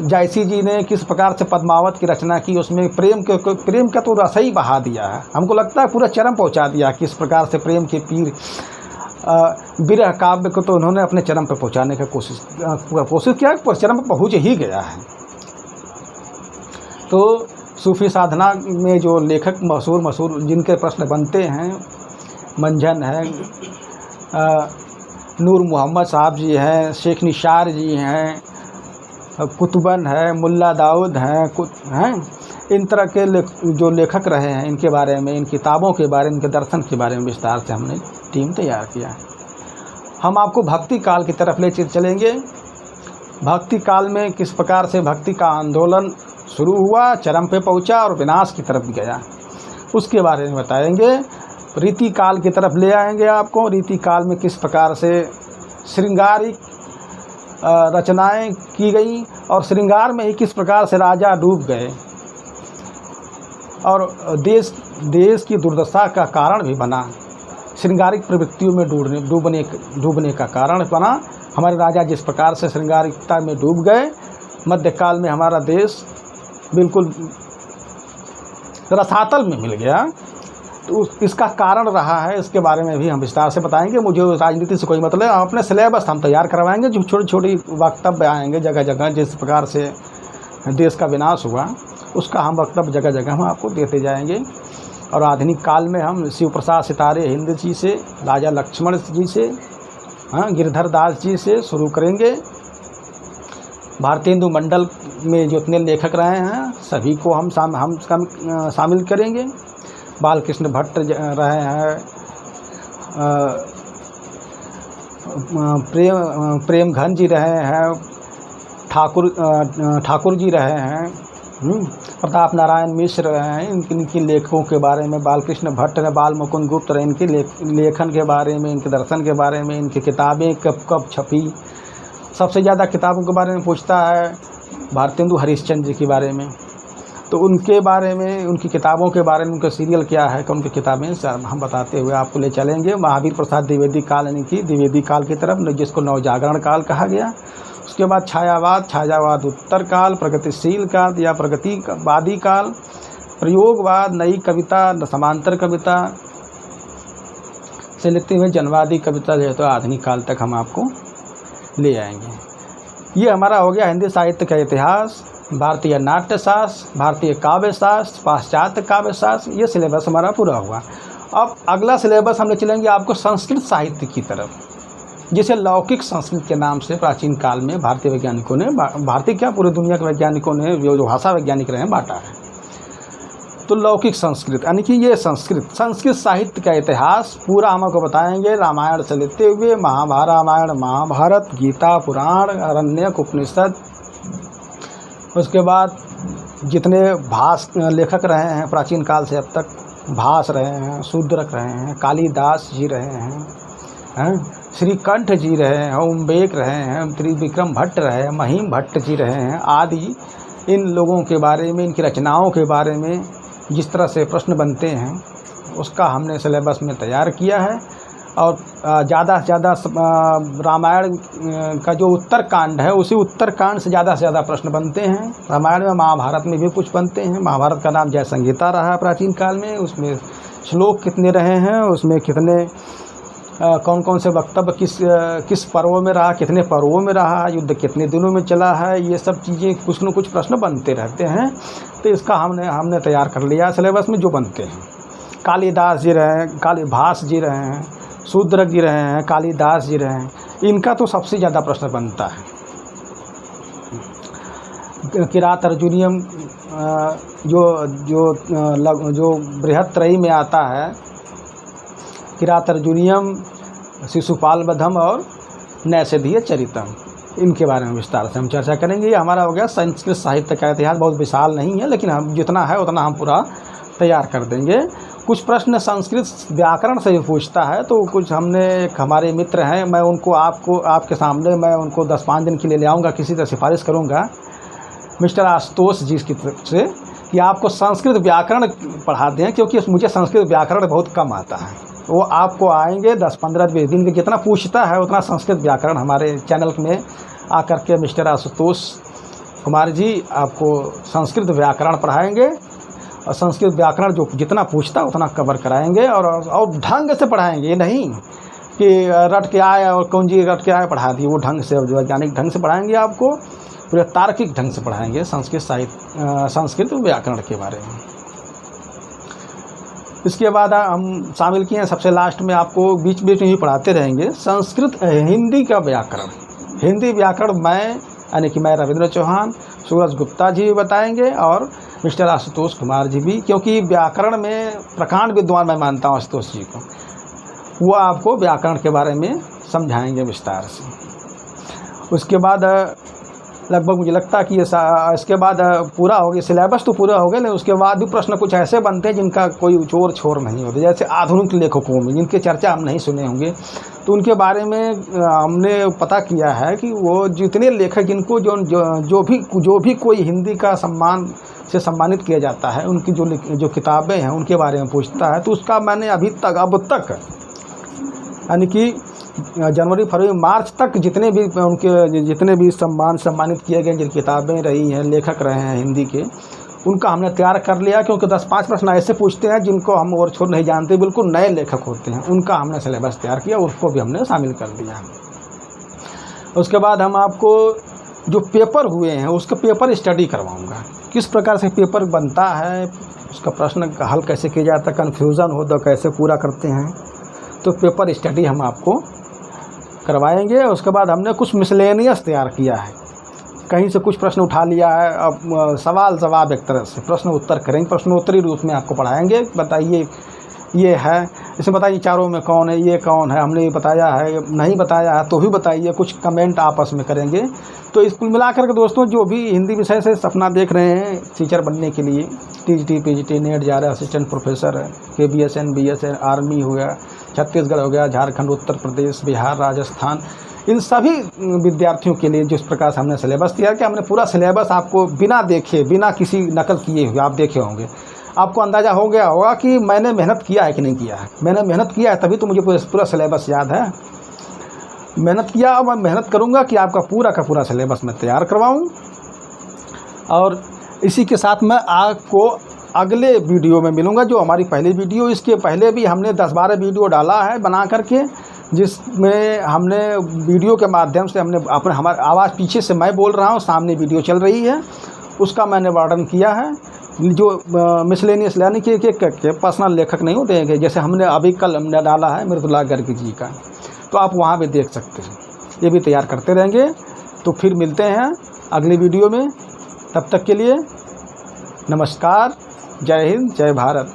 जायसी जी ने किस प्रकार से पद्मावत की रचना की, उसमें प्रेम का तो रस ही बहा दिया है। हमको लगता है पूरा चरम पहुंचा दिया। किस प्रकार से प्रेम के पीर विरह काव्य को तो उन्होंने अपने चरम पर पहुंचाने का कोशिश किया, पर चरम पर पहुँच ही गया है। तो सूफ़ी साधना में जो लेखक मशहूर जिनके प्रश्न बनते हैं, मंझन है, नूर मोहम्मद साहब जी हैं, शेख निशार जी हैं, कुतुबन है, मुल्ला दाऊद हैं, इन तरह के जो लेखक रहे हैं, इनके बारे में, इन किताबों के बारे में, इनके दर्शन के बारे में विस्तार से हमने टीम तैयार किया है। हम आपको भक्ति काल की तरफ ले चलेंगे भक्ति काल में किस प्रकार से भक्ति का आंदोलन शुरू हुआ, चरम पे पहुंचा और विनाश की तरफ गया, उसके बारे में बताएंगे। रीति काल की तरफ ले आएंगे आपको। रीति काल में किस प्रकार से श्रृंगारिक रचनाएं की गई और श्रृंगार में ही किस प्रकार से राजा डूब गए और देश की दुर्दशा का कारण भी बना। श्रृंगारिक प्रवृत्तियों में डूबने का कारण बना। हमारे राजा जिस प्रकार से श्रृंगारिकता में डूब गए, मध्यकाल में हमारा देश बिल्कुल रसातल में मिल गया। तो इसका कारण रहा है, इसके बारे में भी हम विस्तार से बताएंगे। मुझे राजनीति से कोई मतलब, अपने सिलेबस हम तैयार करवाएंगे, जो छोटी छोटी वक्तव्य आएंगे जगह जगह, जिस प्रकार से देश का विनाश हुआ उसका हम वक्तव्य जगह जगह हम आपको देते जाएंगे। और आधुनिक काल में हम शिव प्रसाद सितारे हिंद जी से, राजा लक्ष्मण जी से, गिरधर दास जी से शुरू करेंगे। भारतेंदु मंडल में जितने लेखक रहे हैं सभी को हम शामिल करेंगे। बालकृष्ण भट्ट रहे हैं, प्रेम घन जी रहे हैं, ठाकुर जी रहे हैं, प्रताप नारायण मिश्र रहे हैं। इनकी लेखकों के बारे में, बालकृष्ण भट्ट ने, बाल मुकुंद गुप्त रहे, इनके लेखन के बारे में, इनके दर्शन के बारे में, इनकी किताबें कब छपी। सबसे ज़्यादा किताबों के बारे में पूछता है भारतेंदु हरिश्चंद्र जी के बारे में, तो उनके बारे में, उनकी किताबों के बारे में, उनका सीरियल क्या है, कि उनकी किताबें हम बताते हुए आपको ले चलेंगे। महावीर प्रसाद द्विवेदी काल, यानी कि द्विवेदी काल की तरफ, जिसको नवजागरण काल कहा गया। उसके बाद छायावाद उत्तर काल, प्रगतिशील काल या प्रगतिवादी काल, प्रयोगवाद, नई कविता, समांतर कविता से लेते हुए जनवादी कविता जो है तो आधुनिक काल तक हम आपको ले आएंगे। ये हमारा हो गया हिंदी साहित्य का इतिहास, भारतीय नाट्यशास्त्र, भारतीय काव्यशास्त्र, पाश्चात्य काव्यशास्त्र। ये सिलेबस हमारा पूरा हुआ। अब अगला सिलेबस हम ले चलेंगे आपको संस्कृत साहित्य की तरफ, जिसे लौकिक संस्कृत के नाम से प्राचीन काल में भारतीय वैज्ञानिकों ने, भारतीय क्या पूरी दुनिया के वैज्ञानिकों ने, जो भाषा वैज्ञानिक रहे हैं, बांटा है। तो लौकिक संस्कृत यानी कि ये संस्कृत साहित्य का इतिहास पूरा हम आपको बताएंगे, रामायण से लेते हुए रामायण, महाभारत, गीता, पुराण, आरण्यक, उपनिषद। उसके बाद जितने लेखक रहे हैं प्राचीन काल से अब तक, भास रहे हैं, शूद्रक रहे हैं, कालिदास जी रहे हैं, श्रीकंठ जी रहे हैं, उम्बेक रहे हैं, त्रिविक्रम भट्ट रहे हैं, महिम भट्ट जी रहे हैं आदि। इन लोगों के बारे में, इनकी रचनाओं के बारे में जिस तरह से प्रश्न बनते हैं उसका हमने सिलेबस में तैयार किया है। और ज़्यादा से ज़्यादा रामायण का जो उत्तरकांड है, उसी उत्तरकांड से ज़्यादा प्रश्न बनते हैं। रामायण में, महाभारत में भी कुछ बनते हैं। महाभारत का नाम जय संहिता रहा है प्राचीन काल में। उसमें श्लोक कितने रहे हैं, उसमें कितने कौन कौन से वक्तव्य किस पर्वों में रहा, कितने पर्वों में रहा, युद्ध कितने दिनों में चला है, ये सब चीज़ें कुछ न कुछ प्रश्न बनते रहते हैं। तो इसका हमने तैयार कर लिया सिलेबस में जो बनते हैं। कालिदास जी रहे हैं, भास जी रहे हैं, शूद्रक जी रहे हैं, कालिदास जी रहे हैं, इनका तो सबसे ज़्यादा प्रश्न बनता है। किरात अर्जुनियम जो बृहत्त्रयी में आता है, किरात अर्जुनियम, शिशुपाल वधम और नैषधीय चरितम, इनके बारे में विस्तार से हम चर्चा करेंगे। ये हमारा हो गया संस्कृत साहित्य का इतिहास। बहुत विशाल नहीं है, लेकिन हम जितना है उतना हम पूरा तैयार कर देंगे। कुछ प्रश्न संस्कृत व्याकरण से भी पूछता है, तो कुछ एक हमारे मित्र हैं, मैं उनको आपके सामने मैं उनको 10-5 दिन के लिए ले आऊँगा, किसी तरह सिफारिश करूँगा मिस्टर आशुतोष जी की तरफ से कि आपको संस्कृत व्याकरण पढ़ा दें, क्योंकि मुझे संस्कृत व्याकरण बहुत कम आता है। वो आपको आएंगे 10-15-20 दिन के, जितना पूछता है उतना संस्कृत व्याकरण हमारे चैनल में आकर के मिस्टर आशुतोष कुमार जी आपको संस्कृत व्याकरण पढ़ाएंगे। और संस्कृत व्याकरण जो जितना पूछता है उतना कवर कराएंगे, और ढंग से पढ़ाएंगे। ये नहीं कि रट के आए और कौन जी रट के आए पढ़ा दिए, वो ढंग से, वैज्ञानिक ढंग से पढ़ाएंगे, आपको पूरे तार्किक ढंग से पढ़ाएंगे संस्कृत व्याकरण के बारे में। इसके बाद हम शामिल किए हैं सबसे लास्ट में, आपको बीच बीच में ही पढ़ाते रहेंगे संस्कृत हिंदी का व्याकरण। हिंदी व्याकरण यानी कि मैं रविंद्र चौहान, सूरज गुप्ता जी भी बताएंगे और मिस्टर आशुतोष कुमार जी भी, क्योंकि व्याकरण में प्रकांड विद्वान मैं मानता हूँ आशुतोष जी को। वो आपको व्याकरण के बारे में समझाएंगे विस्तार से। उसके बाद लगभग मुझे लगता है कि ये इसके बाद पूरा हो गया, सिलेबस तो पूरा हो गया, लेकिन उसके बाद भी प्रश्न कुछ ऐसे बनते हैं जिनका कोई जोर छोर नहीं होता। जैसे आधुनिक लेखकों में जिनके चर्चा हम नहीं सुने होंगे, तो उनके बारे में हमने पता किया है कि वो जितने लेखक जिनको जो भी कोई हिंदी का सम्मान से सम्मानित किया जाता है, उनकी जो किताबें हैं उनके बारे में पूछता है, तो उसका मैंने अब तक यानी कि जनवरी, फरवरी, मार्च तक जितने भी सम्मानित किए गए, जिन किताबें रही हैं, लेखक रहे हैं हिंदी के, उनका हमने तैयार कर लिया। क्योंकि 10-5 प्रश्न ऐसे पूछते हैं जिनको हम और छोड़ नहीं जानते, बिल्कुल नए लेखक होते हैं, उनका हमने सिलेबस तैयार किया, उसको भी हमने शामिल कर दिया। उसके बाद हम आपको जो पेपर हुए हैं उसका पेपर स्टडी करवाऊँगा, किस प्रकार से पेपर बनता है, उसका प्रश्न हल कैसे किया जाता है, कन्फ्यूज़न हो तो कैसे पूरा करते हैं, तो पेपर स्टडी हम आपको करवाएंगे। उसके बाद हमने कुछ मिसलेनियस तैयार किया है, कहीं से कुछ प्रश्न उठा लिया है, अब सवाल जवाब एक तरह से प्रश्न उत्तर करेंगे, प्रश्नोत्तरी रूप में आपको पढ़ाएंगे। बताइए ये है, इसमें बताइए चारों में कौन है, ये कौन है, हमने ये बताया है, नहीं बताया है तो भी बताइए, कुछ कमेंट आपस में करेंगे। तो इस कुल मिलाकर के दोस्तों, जो भी हिंदी विषय से सपना देख रहे हैं टीचर बनने के लिए, टीजीटी, पीजीटी, नेट जा रहा है, असिस्टेंट प्रोफेसर है, केबीएस, एनबीएस है, आर्मी हो गया, छत्तीसगढ़ हो गया, झारखंड, उत्तर प्रदेश, बिहार, राजस्थान, इन सभी विद्यार्थियों के लिए जिस प्रकार से हमने सिलेबस तैयार किया, हमने पूरा सिलेबस आपको बिना देखे, बिना किसी नकल किए हुए आप देखे होंगे, आपको अंदाज़ा हो गया होगा कि मैंने मेहनत किया है कि नहीं किया है। मैंने मेहनत किया है तभी तो मुझे पूरा सिलेबस याद है। मेहनत किया और मैं मेहनत करूँगा कि आपका पूरा का पूरा सिलेबस मैं तैयार करवाऊँ। और इसी के साथ मैं आपको अगले वीडियो में मिलूँगा, जो हमारी पहली वीडियो, इसके पहले भी हमने 10-12 वीडियो डाला है बना करके, जिसमें हमने वीडियो के माध्यम से हमने हमारी आवाज़ पीछे से मैं बोल रहा हूँ, सामने वीडियो चल रही है, उसका मैंने वर्णन किया है। जो मिसलेनियस यानी कि पर्सनल लेखक नहीं होते हैं, जैसे हमने अभी कल हमने डाला है मृदुला गर्ग जी का, तो आप वहाँ भी देख सकते हैं। ये भी तैयार करते रहेंगे। तो फिर मिलते हैं अगली वीडियो में, तब तक के लिए नमस्कार, जय हिंद, जय भारत।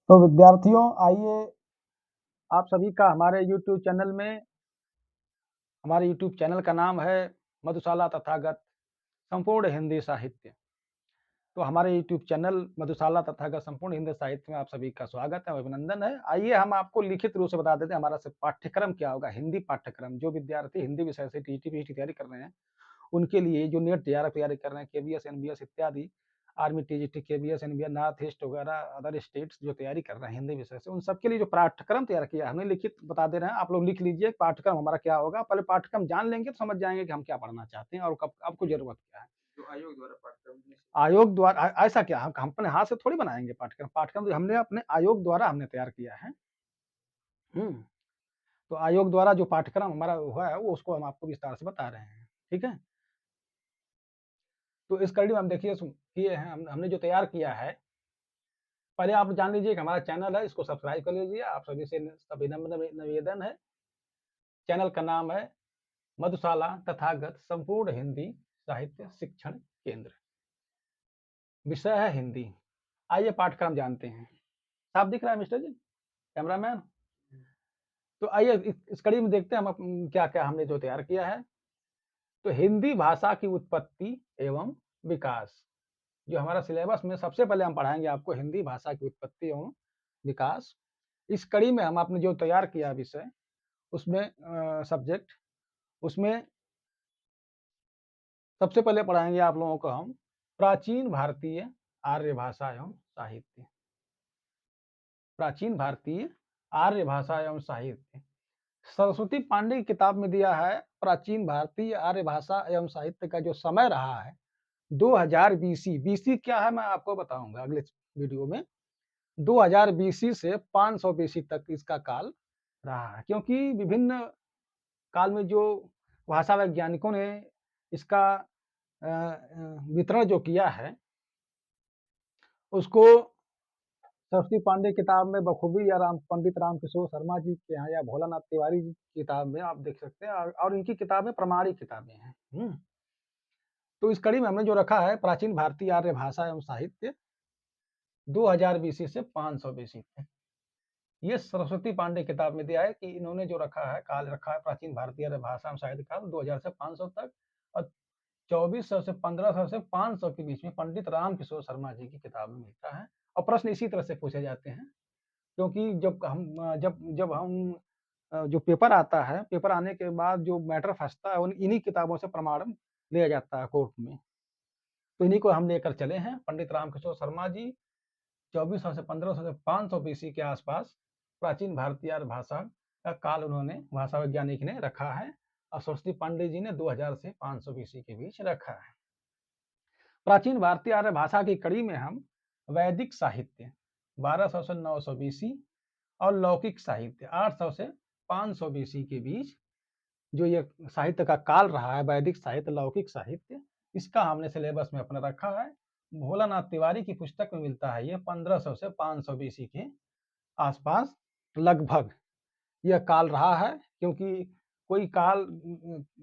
तो विद्यार्थियों, आइए आप सभी का हमारे YouTube चैनल में, हमारे YouTube चैनल का नाम है मधुशाला तथागत संपूर्ण हिंदी साहित्य। तो हमारे YouTube चैनल मधुशाला तथागत संपूर्ण हिंदी साहित्य में आप सभी का स्वागत है, अभिनंदन है। आइए हम आपको लिखित रूप से बता देते हैं हमारा पाठ्यक्रम क्या होगा। हिंदी पाठ्यक्रम, जो विद्यार्थी हिंदी विषय से टीजीटी पीजीटी तैयारी कर रहे हैं, उनके लिए जो नेट तैयारी कर रहे हैं, केबीएस, एनबीएस इत्यादि, army, TGT, KBS, NBS, north east वगैरह अदर स्टेट्स जो तैयारी कर रहे हैं हिंदी विषय से, उन सबके लिए जो पाठ्यक्रम तैयार किया हमने, लिखित बता दे रहे हैं। आप लोग लिख लीजिए पाठ्यक्रम हमारा क्या होगा। पहले पाठ्यक्रम जान लेंगे तो समझ जाएंगे कि हम क्या पढ़ना चाहते हैं और कब आपको जरूरत क्या है। तो आयोग द्वारा ऐसा क्या, हम अपने हाथ से थोड़ी बनाएंगे पाठ्यक्रम। पाठ्यक्रम हमने अपने आयोग द्वारा हमने तैयार किया है। तो आयोग द्वारा जो पाठ्यक्रम हमारा हुआ है वो उसको हम आपको विस्तार से बता रहे हैं, ठीक है। तो इस कड़ी में हम देखिए किए हैं, हमने जो तैयार किया है, पहले आप जान लीजिए कि हमारा चैनल है, इसको सब्सक्राइब कर लीजिए। आप सभी से सभी निवेदन है, चैनल का नाम है मधुशाला तथागत संपूर्ण हिंदी साहित्य शिक्षण केंद्र, विषय है हिंदी। आइए पाठ्यक्रम जानते हैं। साफ दिख रहा है मिस्टर जी, कैमरामैन? तो आइए इस कड़ी में देखते हैं हम क्या क्या हमने जो तैयार किया है। तो हिंदी भाषा की उत्पत्ति एवं विकास, जो हमारा सिलेबस में सबसे पहले हम पढ़ाएंगे आपको हिंदी भाषा की उत्पत्ति एवं विकास। इस कड़ी में हम आपने जो तैयार किया विषय, उसमें सब्जेक्ट, उसमें सबसे पहले पढ़ाएंगे आप लोगों को हम प्राचीन भारतीय आर्य भाषा एवं साहित्य। प्राचीन भारतीय आर्य भाषा एवं साहित्य सरस्वती पांडे की किताब में दिया है। प्राचीन भारतीय आर्य भाषा एवं साहित्य का जो समय रहा है 2000 बीसी। बीसी क्या है मैं आपको बताऊंगा अगले वीडियो में। 2000 बीसी से 500 बीसी तक इसका काल रहा है, क्योंकि विभिन्न काल में जो भाषा वैज्ञानिकों ने इसका वितरण जो किया है, उसको सरस्वती पांडे किताब में बखूबी, या पंडित रामकिशोर शर्मा जी के यहाँ, या भोलानाथ तिवारी जी की किताब में आप देख सकते हैं, और इनकी किताबें प्रमाणिक किताबें हैं। तो इस कड़ी में हमने जो रखा है प्राचीन भारतीय आर्य भाषा एवं साहित्य 2000 बीसी से 500 बीसी तक, ये सरस्वती पांडे किताब में दिया है कि इन्होंने जो रखा है, काल रखा है प्राचीन भारतीय भाषा एवं साहित्य काल 2000 से 500 तक, और 2400 से 1500 से 500 के बीच में पंडित राम किशोर शर्मा जी की किताब में मिलता है। और प्रश्न इसी तरह से पूछे जाते हैं, क्योंकि जब हम जो पेपर आता है, पेपर आने के बाद जो मैटर फंसता है, इन्हीं किताबों से प्रमाण लिया जाता है कोर्ट में। तो इन्हीं को हम लेकर चले हैं। पंडित रामकिशोर शर्मा जी 2400 से 1500 से 500 बीसी के आसपास प्राचीन भारतीय भाषा का काल उन्होंने भाषा वैज्ञानिक ने रखा है, और सरस्वती पांडे जी ने 2000 से 500 बीसी के बीच रखा है। प्राचीन भारतीय आर्य भाषा की कड़ी में हम वैदिक साहित्य 1200 से 900 बीसी और लौकिक साहित्य 800 से 500 बीसी के बीच जो ये साहित्य का काल रहा है, वैदिक साहित्य, लौकिक साहित्य, इसका हमने सिलेबस में अपना रखा है। भोलानाथ तिवारी की पुस्तक में मिलता है ये 1500 से 500 बीसी के आसपास लगभग यह काल रहा है, क्योंकि कोई काल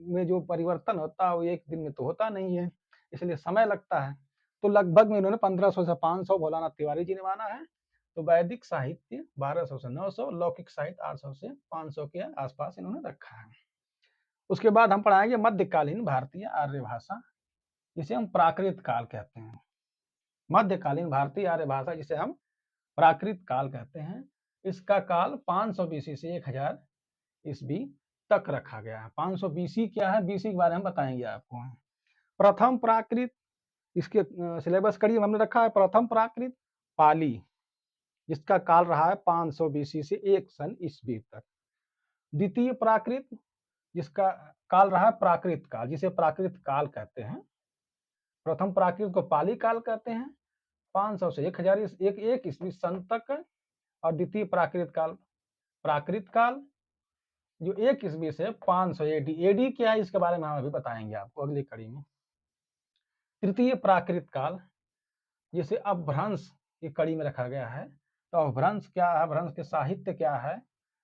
में जो परिवर्तन होता है वो एक दिन में तो होता नहीं है, इसलिए समय लगता है। तो लगभग में इन्होंने 1500 से 500 भोलानाथ तिवारी जी ने माना है। तो वैदिक साहित्य 1200 से 900, लौकिक साहित्य 800 से 500 के आसपास इन्होंने रखा है। उसके बाद हम पढ़ाएंगे मध्यकालीन भारतीय आर्य भाषा, जिसे हम प्राकृत काल कहते हैं। मध्यकालीन भारतीय आर्य भाषा जिसे हम प्राकृत काल कहते हैं, इसका काल 500 बीसी से 1000 ईस्वी तक रखा गया है। 500 बीसी क्या है, बीसी के बारे में बताएंगे आपको। प्रथम प्राकृत, इसके सिलेबस कड़ी हमने रखा है। प्रथम प्राकृत पाली, जिसका काल रहा है 500 बीसी से 1 सन ईस्वी तक। द्वितीय प्राकृत, जिसका काल रहा प्राकृत काल, जिसे प्राकृत काल कहते हैं। प्रथम प्राकृत को पाली काल कहते हैं, 500 से 1000 एक ईस्वी सन तक। और द्वितीय प्राकृत काल प्राकृत काल जो 1 ईस्वी से 500 एडी। एडी क्या है इसके बारे में हम अभी बताएंगे आपको अगली कड़ी में। तृतीय प्राकृत काल, जिसे अपभ्रंश की कड़ी में रखा गया है। तो अपभ्रंश क्या है, अपभ्रंश के साहित्य क्या है,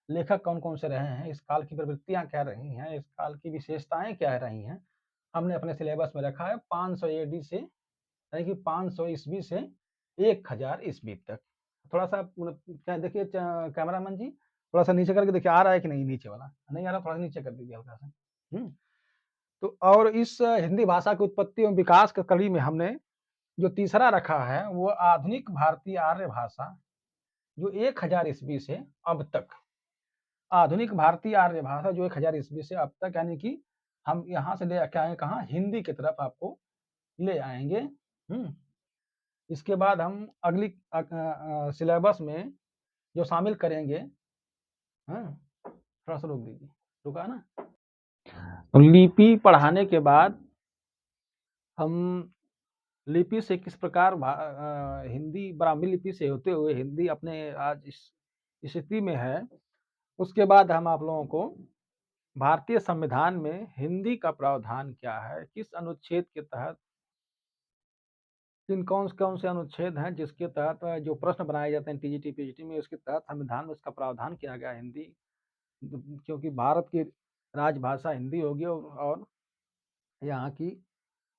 लेखक कौन कौन से रहे हैं, इस काल की प्रवृत्तियां क्या रही हैं, इस काल की विशेषताएं क्या रही हैं, हमने अपने सिलेबस में रखा है। 500 एडी से, यानी कि 500 ईस्वी से 1000 ईस्वी तक। थोड़ा सा देखिए कैमरामैन जी, थोड़ा सा नीचे करके देखिए, आ रहा है कि नहीं, नीचे वाला नहीं आ रहा, थोड़ा नीचे कर दीजिए हल्का सा। तो और इस हिंदी भाषा की उत्पत्ति एवं विकास की कड़ी में हमने जो तीसरा रखा है वो आधुनिक भारतीय आर्य भाषा, जो 1000 ईस्वी से अब तक। आधुनिक भारतीय आर्य भाषा जो 1000 ईस्वी से अब तक, यानी कि हम यहाँ से ले आए कहाँ, हिंदी की तरफ आपको ले आएंगे। इसके बाद हम अगली सिलेबस में जो शामिल करेंगे, थोड़ा सा रोक दीजिए, रुका ना। तो लिपि पढ़ाने के बाद हम लिपि से किस प्रकार हिंदी ब्राह्मी लिपि से होते हुए हिंदी अपने आज इस स्थिति में है, उसके बाद हम आप लोगों को भारतीय संविधान में हिंदी का प्रावधान क्या है, किस अनुच्छेद के तहत, किन कौन से अनुच्छेद हैं जिसके तहत जो प्रश्न बनाए जाते हैं टीजीटी पीजीटी में, उसके तहत संविधान में उसका प्रावधान किया गया हिंदी, क्योंकि भारत की राजभाषा हिंदी होगी और यहाँ की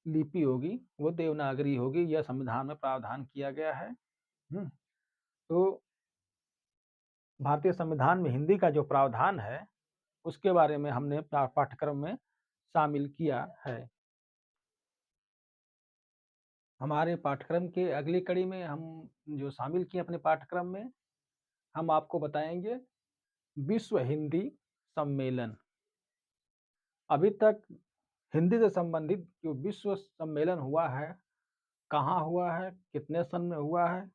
लिपि होगी वो देवनागरी होगी, यह संविधान में प्रावधान किया गया है। तो भारतीय संविधान में हिंदी का जो प्रावधान है उसके बारे में हमने पाठ्यक्रम में शामिल किया है। हमारे पाठ्यक्रम के अगली कड़ी में हम जो शामिल किए अपने पाठ्यक्रम में, हम आपको बताएंगे विश्व हिंदी सम्मेलन। अभी तक हिंदी से संबंधित जो विश्व सम्मेलन हुआ है, कहाँ हुआ है, कितने सन में हुआ है,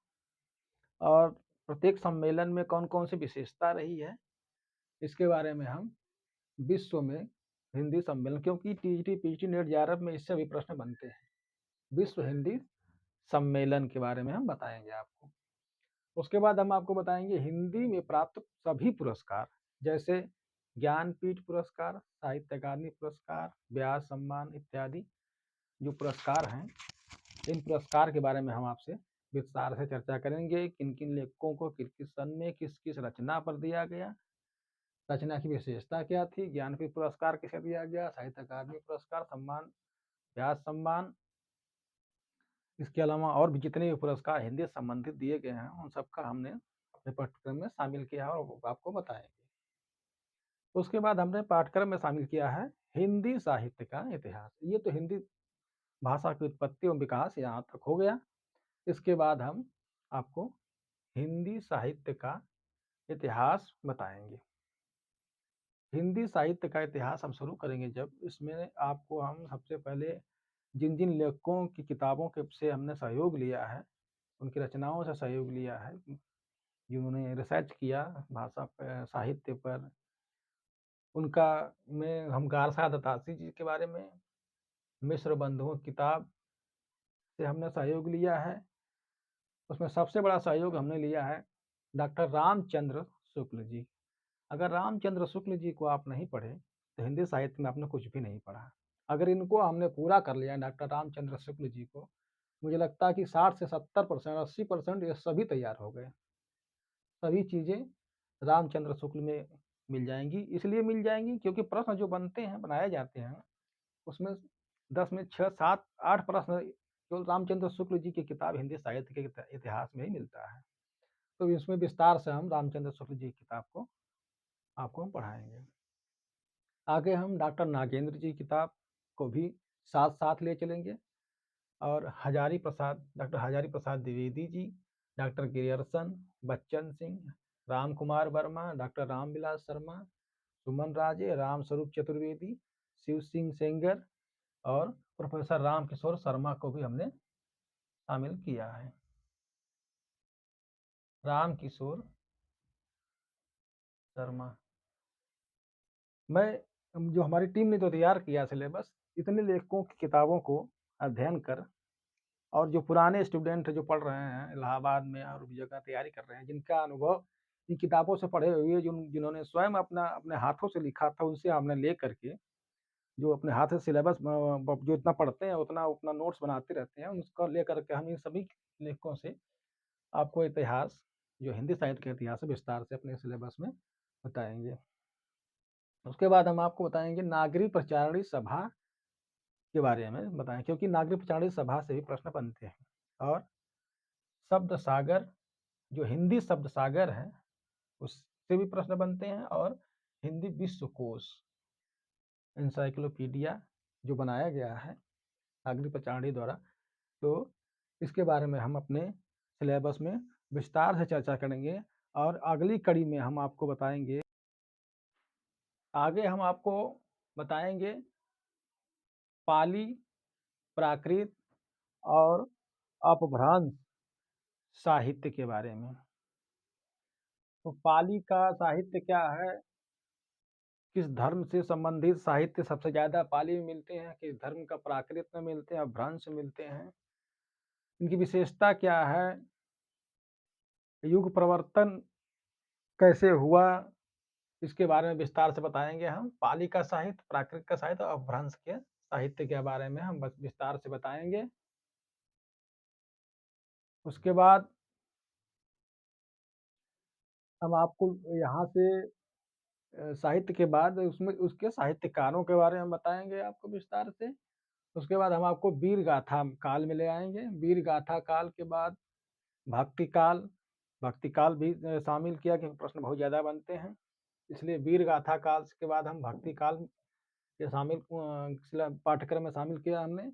और प्रत्येक सम्मेलन में कौन कौन सी विशेषता रही है, इसके बारे में हम विश्व में हिंदी सम्मेलन, क्योंकि टीजीटी पीजीटी नेट जेआरएफ में इससे भी प्रश्न बनते हैं, विश्व हिंदी सम्मेलन के बारे में हम बताएंगे आपको। उसके बाद हम आपको बताएंगे हिंदी में प्राप्त सभी पुरस्कार, जैसे ज्ञानपीठ पुरस्कार, साहित्य अकादमी पुरस्कार, व्यास सम्मान इत्यादि जो पुरस्कार हैं, इन पुरस्कार के बारे में हम आपसे विस्तार से चर्चा करेंगे। किन किन लेखकों को किस किस सन में किस किस रचना पर दिया गया, रचना की विशेषता क्या थी, ज्ञानपीठ पुरस्कार किसे दिया गया, साहित्य अकादमी पुरस्कार, सम्मान, व्यास सम्मान, इसके अलावा और भी जितने भी पुरस्कार हिंदी से संबंधित दिए गए हैं उन सबका हमने अपने पाठ्यक्रम में शामिल किया है और वो आपको बताएंगे। उसके बाद हमने पाठ्यक्रम में शामिल किया है हिंदी साहित्य का इतिहास। ये तो हिंदी भाषा की उत्पत्ति और विकास यहाँ तक हो गया। इसके बाद हम आपको हिंदी साहित्य का इतिहास बताएंगे। हिंदी साहित्य का इतिहास हम शुरू करेंगे जब इसमें आपको हम सबसे पहले जिन जिन लेखकों की किताबों के से हमने सहयोग लिया है, उनकी रचनाओं से सहयोग लिया है, जिन्होंने रिसर्च किया भाषा पर, साहित्य पर, उनका में हम गारसा दत्तात्रेय जी के बारे में, मिश्र बंधुओं की किताब से हमने सहयोग लिया है। उसमें सबसे बड़ा सहयोग हमने लिया है डॉक्टर रामचंद्र शुक्ल जी। अगर रामचंद्र शुक्ल जी को आप नहीं पढ़े तो हिंदी साहित्य में आपने कुछ भी नहीं पढ़ा। अगर इनको हमने पूरा कर लिया डॉक्टर रामचंद्र शुक्ल जी को, मुझे लगता है कि 60 से 70%, 80% ये सभी तैयार हो गए। सभी चीज़ें रामचंद्र शुक्ल में मिल जाएंगी। इसलिए मिल जाएंगी क्योंकि प्रश्न जो बनते हैं, बनाए जाते हैं, उसमें 10 में 6, 7, 8 प्रश्न केवल रामचंद्र शुक्ल जी की किताब हिंदी साहित्य के इतिहास में ही मिलता है। तो इसमें विस्तार से हम रामचंद्र शुक्ल जी की किताब को आपको हम पढ़ाएंगे। आगे हम डॉक्टर नागेंद्र जी की किताब को भी साथ साथ ले चलेंगे और doctor Hazari Prasad Dwivedi ji, doctor Grierson, Bachchan Singh, Ram Kumar Verma, doctor Ramvilas Sharma, Suman Raje, Ram Swaroop Chaturvedi, Shiv Singh Sengar और प्रोफेसर राम किशोर शर्मा को भी हमने शामिल किया है। राम किशोर शर्मा, मैं जो हमारी टीम ने तो तैयार किया सिलेबस, इतने लेखकों की किताबों को अध्ययन कर और जो पुराने स्टूडेंट जो पढ़ रहे हैं इलाहाबाद में और भी जगह तैयारी कर रहे हैं, जिनका अनुभव इन किताबों से पढ़े हुए, जिन्होंने स्वयं अपने हाथों से लिखा था, उनसे हमने ले करके जो अपने हाथ से सिलेबस जो इतना पढ़ते हैं उतना उतना नोट्स बनाते रहते हैं, उसको लेकर के हम इन सभी लेखकों से आपको इतिहास, जो हिंदी साहित्य का इतिहास है, विस्तार से अपने सिलेबस में बताएंगे। उसके बाद हम आपको बताएंगे नागरिक प्रचारणी सभा के बारे में बताएं, क्योंकि नागरिक प्रचारणी सभा से भी प्रश्न बनते हैं। और शब्द सागर, जो हिंदी शब्द सागर है, उससे भी प्रश्न बनते हैं। और हिंदी विश्वकोश, इंसाइक्लोपीडिया जो बनाया गया है नागरिक प्रचारणी द्वारा, तो इसके बारे में हम अपने सिलेबस में विस्तार से चर्चा करेंगे। और अगली कड़ी में हम आपको बताएंगे, आगे हम आपको बताएंगे पाली, प्राकृत और अपभ्रंश साहित्य के बारे में। तो पाली का साहित्य क्या है, किस धर्म से संबंधित साहित्य सबसे ज़्यादा पाली में मिलते हैं, किस धर्म का प्राकृत में मिलते हैं, अपभ्रंश मिलते हैं, इनकी विशेषता क्या है, युग प्रवर्तन कैसे हुआ, इसके बारे में विस्तार से बताएंगे हम। पाली का साहित्य, प्राकृत का साहित्य और अपभ्रंश के साहित्य के बारे में हम विस्तार से बताएंगे। उसके बाद हम आपको यहाँ से साहित्य के बाद उसमें उसके साहित्यकारों के बारे में बताएंगे आपको विस्तार से। उसके बाद हम आपको वीर गाथा काल में ले आएंगे। वीर गाथा काल के बाद भक्ति काल, भक्ति काल भी शामिल किया, क्योंकि प्रश्न बहुत ज़्यादा बनते हैं, इसलिए वीर गाथा काल के बाद हम भक्ति काल के शामिल पाठ्यक्रम में शामिल किया हमने।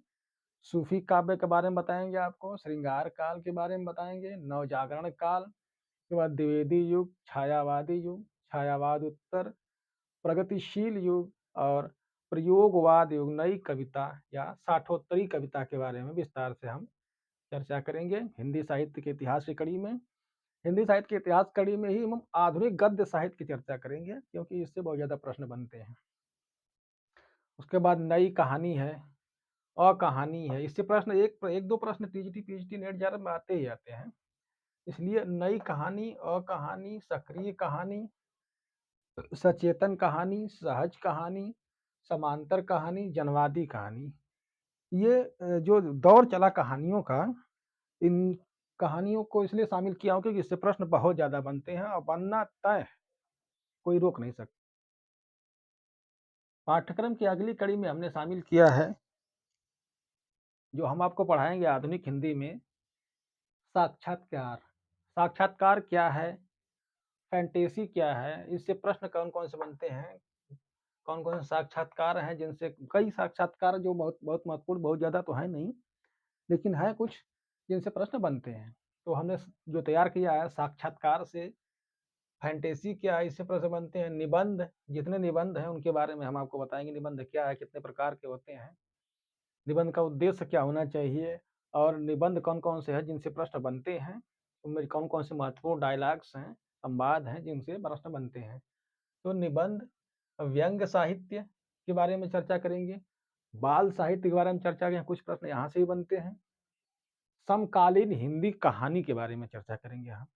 सूफी काव्य के बारे में बताएंगे आपको, श्रृंगार काल के बारे में बताएंगे, नवजागरण काल के बाद द्विवेदी युग, छायावादी युग, छायावाद उत्तर, प्रगतिशील युग और प्रयोगवाद युग, नई कविता या साठोत्तरी कविता के बारे में विस्तार से हम चर्चा करेंगे। हिंदी साहित्य के इतिहास की कड़ी में, हिंदी साहित्य के इतिहास कड़ी में ही हम आधुनिक गद्य साहित्य की चर्चा करेंगे, क्योंकि इससे बहुत ज़्यादा प्रश्न बनते हैं। उसके बाद नई कहानी है, अकहानी है, इससे प्रश्न एक दो प्रश्न टीजीटी पीजीटी नेट जार में आते ही आते हैं। इसलिए नई कहानी, अकहानी, सक्रिय कहानी, सचेतन कहानी, सहज कहानी, समांतर कहानी, जनवादी कहानी, ये जो दौर चला कहानियों का, इन कहानियों को इसलिए शामिल किया हूँ क्योंकि इससे प्रश्न बहुत ज़्यादा बनते हैं और बनना तय, कोई रोक नहीं सकता। पाठ्यक्रम की अगली कड़ी में हमने शामिल किया है, जो हम आपको पढ़ाएंगे आधुनिक हिंदी में, साक्षात्कार। साक्षात्कार क्या है, फैंटेसी क्या है, इससे प्रश्न कौन-कौन से बनते हैं, कौन-कौन से साक्षात्कार हैं जिनसे कई साक्षात्कार जो बहुत बहुत महत्वपूर्ण बहुत ज़्यादा तो है नहीं, लेकिन है कुछ जिनसे प्रश्न बनते हैं। तो हमने जो तैयार किया है साक्षात्कार से फैंटेसी क्या है, इससे प्रश्न बनते हैं। निबंध, जितने निबंध हैं उनके बारे में हम आपको बताएँगे, निबंध क्या है, कितने प्रकार के होते हैं, निबंध का उद्देश्य क्या होना चाहिए और निबंध कौन-कौन से हैं जिनसे प्रश्न बनते हैं, उनमें कौन-कौन से महत्वपूर्ण डायलॉग्स हैं, संवाद हैं जिनसे प्रश्न बनते हैं। तो निबंध, व्यंग्य साहित्य के बारे में चर्चा करेंगे, बाल साहित्य के बारे में चर्चा करेंगे, कुछ प्रश्न यहाँ से ही बनते हैं। समकालीन हिंदी कहानी के बारे में चर्चा करेंगे हम।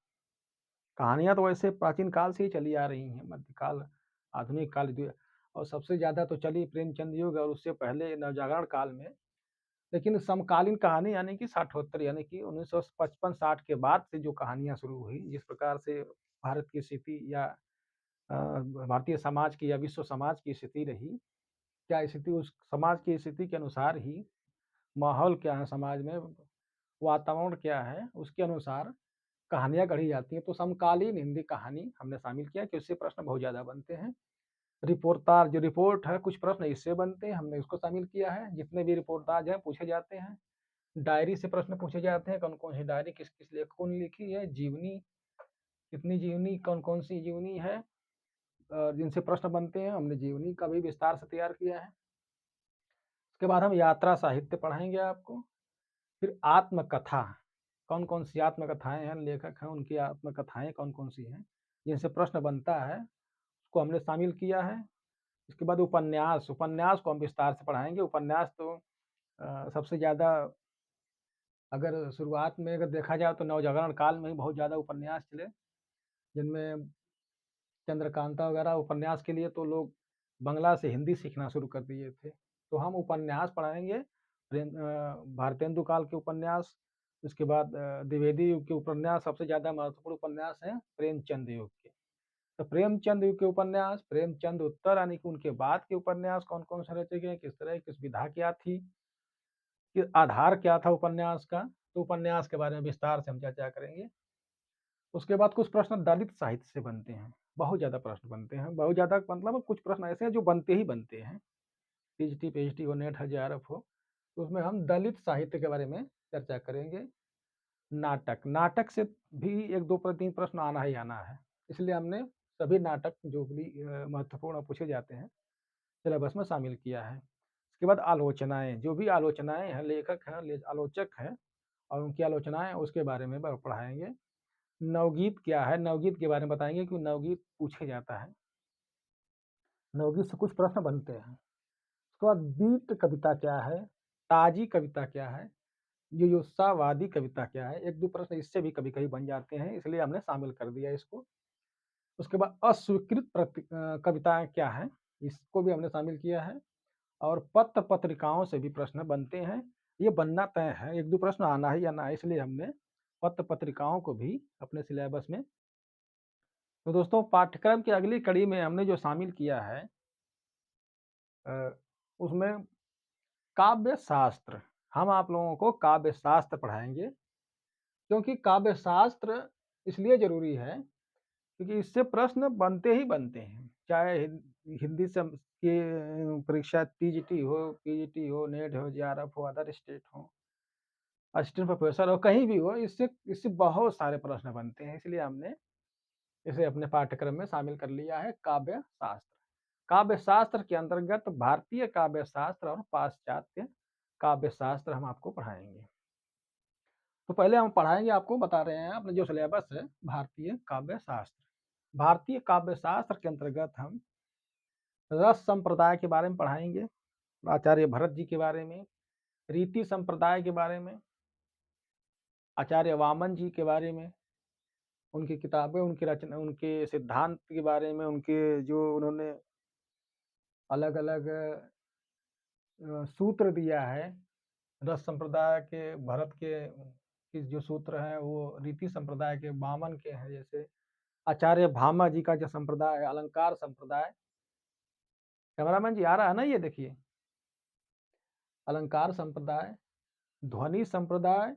कहानियाँ तो वैसे प्राचीन काल से ही चली आ रही हैं, मध्यकाल, आधुनिक काल और सबसे ज़्यादा तो चली प्रेमचंद युग और उससे पहले नवजागरण काल में। लेकिन समकालीन कहानी यानी कि साठोत्तर यानी कि 1955-60 के बाद से जो कहानियाँ शुरू हुई, जिस प्रकार से भारत की स्थिति या भारतीय समाज की या विश्व समाज की स्थिति रही, क्या स्थिति उस समाज की स्थिति के अनुसार ही माहौल क्या है समाज में, वातावरण क्या है, उसके अनुसार कहानियाँ गढ़ी जाती हैं। तो समकालीन हिंदी कहानी हमने शामिल किया कि उससे प्रश्न बहुत ज़्यादा बनते हैं। रिपोर्टाज जो रिपोर्ट है, कुछ प्रश्न इससे बनते हैं, हमने इसको शामिल किया है। जितने भी रिपोर्टाज हैं पूछे जाते हैं। डायरी से प्रश्न पूछे जाते हैं, कौन-कौन सी डायरी किस-किस लेखकों ने लिखी है, जीवनी, कितनी जीवनी, कौन-कौन सी जीवनी है जिनसे प्रश्न बनते हैं, हमने जीवनी का भी विस्तार से तैयार किया है। उसके बाद हम यात्रा साहित्य पढ़ाएँगे आपको, फिर आत्मकथा, कौन-कौन सी आत्मकथाएँ हैं, लेखक हैं, उनकी आत्मकथाएँ कौन-कौन सी हैं, जिनसे प्रश्न बनता है, उसको हमने शामिल किया है। इसके बाद उपन्यास, उपन्यास को हम विस्तार से पढ़ाएँगे। उपन्यास तो सबसे ज़्यादा अगर शुरुआत में अगर देखा जाए तो नवजागरण काल में ही बहुत ज़्यादा उपन्यास चले, जिनमें चंद्रकांता वगैरह उपन्यास के लिए तो लोग बंगला से हिंदी सीखना शुरू कर दिए थे। तो हम उपन्यास पढ़ाएँगे, भारतेंदु काल के उपन्यास, उसके बाद द्विवेदी युग के उपन्यास, सबसे ज़्यादा महत्वपूर्ण उपन्यास हैं प्रेमचंद युग के। तो प्रेमचंद युग के उपन्यास, प्रेमचंद उत्तर यानी कि उनके बाद के उपन्यास कौन-कौन से रचे गए, किस तरह, किस विधा क्या थी, कि आधार क्या था उपन्यास का, तो उपन्यास के बारे में विस्तार से हम चर्चा करेंगे। उसके बाद कुछ प्रश्न दलित साहित्य से बनते हैं, बहुत ज़्यादा प्रश्न बनते हैं, बहुत ज़्यादा मतलब कुछ प्रश्न ऐसे हैं जो बनते ही बनते हैं, टीजीटी, पीएचडी हो, नेट हो, जेआरएफ हो, तो उसमें हम दलित साहित्य के बारे में चर्चा करेंगे। नाटक, नाटक से भी 1-2 3 प्रश्न आना ही आना है, इसलिए हमने सभी नाटक जो भी महत्वपूर्ण पूछे जाते हैं, सिलेबस में शामिल किया है। उसके बाद आलोचनाएँ, जो भी आलोचनाएँ हैं, लेखक हैं, आलोचक हैं और उनकी आलोचनाएँ उसके बारे में पढ़ाएँगे। नवगीत क्या है, नवगीत के बारे में बताएँगे कि नवगीत पूछे जाता है। नवगीत से कुछ प्रश्न बनते हैं। उसके बाद बीट कविता क्या है, ताजी कविता क्या है, जुजुत्सावादी कविता क्या है, 1-2 प्रश्न इससे भी कभी-कभी बन जाते हैं, इसलिए हमने शामिल कर दिया इसको। उसके बाद अस्वीकृत कविताएँ क्या हैं, इसको भी हमने शामिल किया है और पत्र-पत्रिकाओं से भी प्रश्न बनते हैं। ये बनना तय है, 1-2 प्रश्न आना ही आना है, इसलिए हमने पत्र-पत्रिकाओं को भी अपने सिलेबस में। तो दोस्तों पाठ्यक्रम की अगली कड़ी में हमने जो शामिल किया है अ, उसमें काव्य शास्त्र, हम आप लोगों को काव्य शास्त्र पढ़ाएँगे, क्योंकि काव्य शास्त्र इसलिए ज़रूरी है, क्योंकि इससे प्रश्न बनते ही बनते हैं। चाहे हिंदी की परीक्षा टीजीटी हो, पीजीटी हो, नेट हो, जेआरएफ हो, अदर स्टेट हो, असिस्टेंट प्रोफेसर हो, कहीं भी हो, इससे इससे बहुत सारे प्रश्न बनते हैं, इसलिए हमने इसे अपने पाठ्यक्रम में शामिल कर लिया है काव्य शास्त्र। काव्य शास्त्र के अंतर्गत भारतीय काव्य शास्त्र और पाश्चात्य काव्य शास्त्र हम आपको पढ़ाएँगे। तो पहले हम पढ़ाएँगे, आपको बता रहे हैं अपना जो सिलेबस है भारतीय काव्य शास्त्र। भारतीय काव्य शास्त्र के अंतर्गत हम रस संप्रदाय के बारे में पढ़ाएँगे, आचार्य भरत जी के बारे में, रीति संप्रदाय के बारे में, आचार्य वामन जी के बारे में, उनकी किताबें, उनकी रचना, उनके सिद्धांत के बारे में, उनके जो उन्होंने अलग-अलग सूत्र दिया है। रस संप्रदाय के भरत के जो सूत्र हैं वो रीति संप्रदाय के वामन के हैं, जैसे आचार्य भामा जी का जो संप्रदाय है अलंकार संप्रदाय। कैमरामैन जी आ रहा है ना, ये देखिए, अलंकार संप्रदाय, ध्वनि संप्रदाय,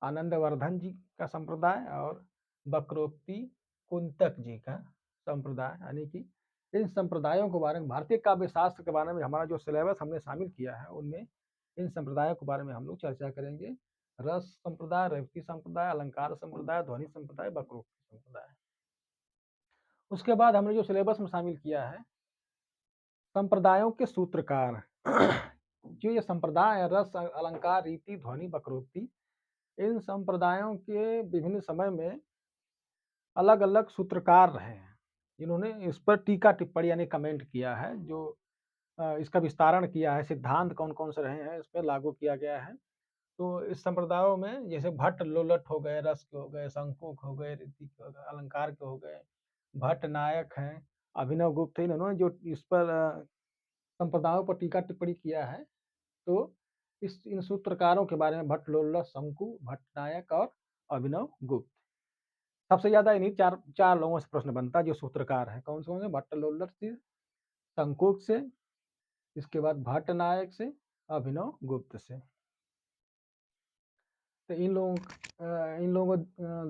आनंदवर्धन जी का संप्रदाय और वक्रोक्ति कुंतक जी का संप्रदाय, यानी कि इन संप्रदायों के बारे में, भारतीय काव्य शास्त्र के बारे में हमारा जो सिलेबस हमने शामिल किया है उनमें इन संप्रदायों के बारे में हम लोग चर्चा करेंगे। रस संप्रदाय, रेवती संप्रदाय, अलंकार संप्रदाय, ध्वनि संप्रदाय, वक्रोक्ति संप्रदाय। उसके बाद हमने जो सिलेबस में शामिल किया है संप्रदायों के सूत्रकार जो ये संप्रदाय है, रस, अलंकार, रीति, ध्वनि, वक्रोक्ति, इन संप्रदायों के विभिन्न समय में अलग अलग सूत्रकार रहे हैं जिन्होंने इस पर टीका टिप्पणी यानी कमेंट किया है, जो इसका विस्तारण किया है, सिद्धांत कौन कौन से रहे हैं इस पर लागू किया गया है। तो इस संप्रदायों में जैसे भट्ट लोलट हो गए, रस के हो गए, शंकुक हो गए, रीति के हो गए, अलंकार के हो गए, भट्ट नायक हैं, अभिनव गुप्त, इन्होंने जो इस पर संप्रदायों पर टीका टिप्पणी किया है। तो इस इन सूत्रकारों के बारे में भट्ट लोलट, शंकु, भट्ट नायक और अभिनव गुप्त, सबसे ज्यादा इन्हीं चार लोगों से प्रश्न बनता है जो सूत्रकार है। कौन से? भट्ट लोलट से, शंकुक से, इसके बाद भट्ट नायक से, अभिनव गुप्त से। तो इन लोगों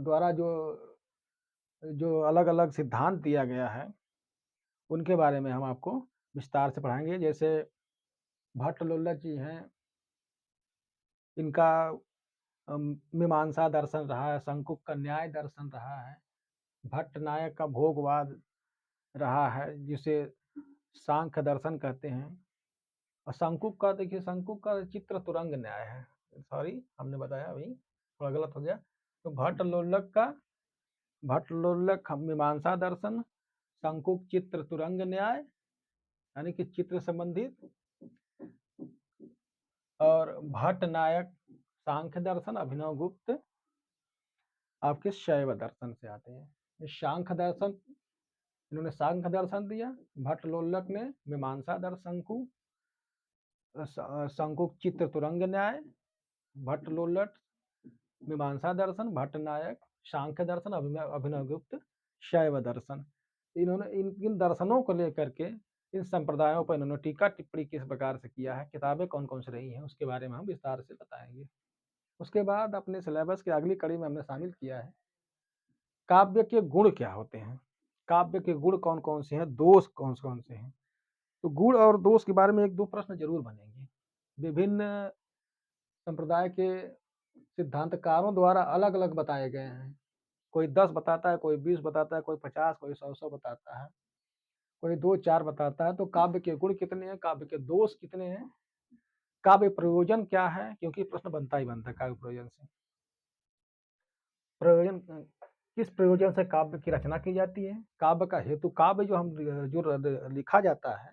द्वारा जो जो अलग अलग सिद्धांत दिया गया है उनके बारे में हम आपको विस्तार से पढ़ाएंगे। जैसे भट्ट लोलट जी हैं, इनका मीमांसा दर्शन रहा है, शंकुक का न्याय दर्शन रहा है, भट्ट नायक का भोगवाद रहा है जिसे सांख्य दर्शन कहते हैं, और शंकुक का देखिए, शंकुक का चित्र तुरंग न्याय है। सॉरी, हमने बताया अभी थोड़ा गलत हो गया। तो भट्ट लोलक मीमांसा दर्शन, शंकुक चित्र तुरंग न्याय यानी कि चित्र संबंधित, और भट्ट नायक सांख्य दर्शन, अभिनव गुप्त आपके शैव दर्शन से आते हैं। सांख्य दर्शन, इन्होंने सांख्य दर्शन दिया, भट्ट लोलक ने मीमांसा दर्शन, शंकुक चित्र तुरंग न्याय, भट्ट लोलट मीमांसा दर्शन, भट्ट नायक सांख्य दर्शन, अभिनव गुप्त शैव दर्शन। इन्होंने इन दर्शनों को लेकर के इन संप्रदायों पर इन्होंने टीका टिप्पणी किस प्रकार से किया है, किताबें कौन कौन सी रही हैं, उसके बारे में हम विस्तार से बताएंगे। उसके बाद अपने सिलेबस की अगली कड़ी में हमने शामिल किया है काव्य के गुण क्या होते हैं, काव्य के गुण कौन कौन से हैं, दोष कौन कौन से हैं। तो गुण और दोष के बारे में एक दो प्रश्न जरूर बनेंगे। विभिन्न संप्रदाय के सिद्धांतकारों द्वारा अलग अलग बताए गए हैं। कोई 10 बताता है, कोई 20 बताता है, कोई 50, कोई 100 बताता है, कोई 2-4 बताता है। तो काव्य के गुण कितने हैं, काव्य के दोष कितने हैं, काव्य प्रयोजन क्या है, क्योंकि प्रश्न बनता ही बनता है काव्य प्रयोजन से। प्रयोजन, किस प्रयोजन से काव्य की रचना की जाती है, काव्य का हेतु, काव्य जो लिखा जाता है,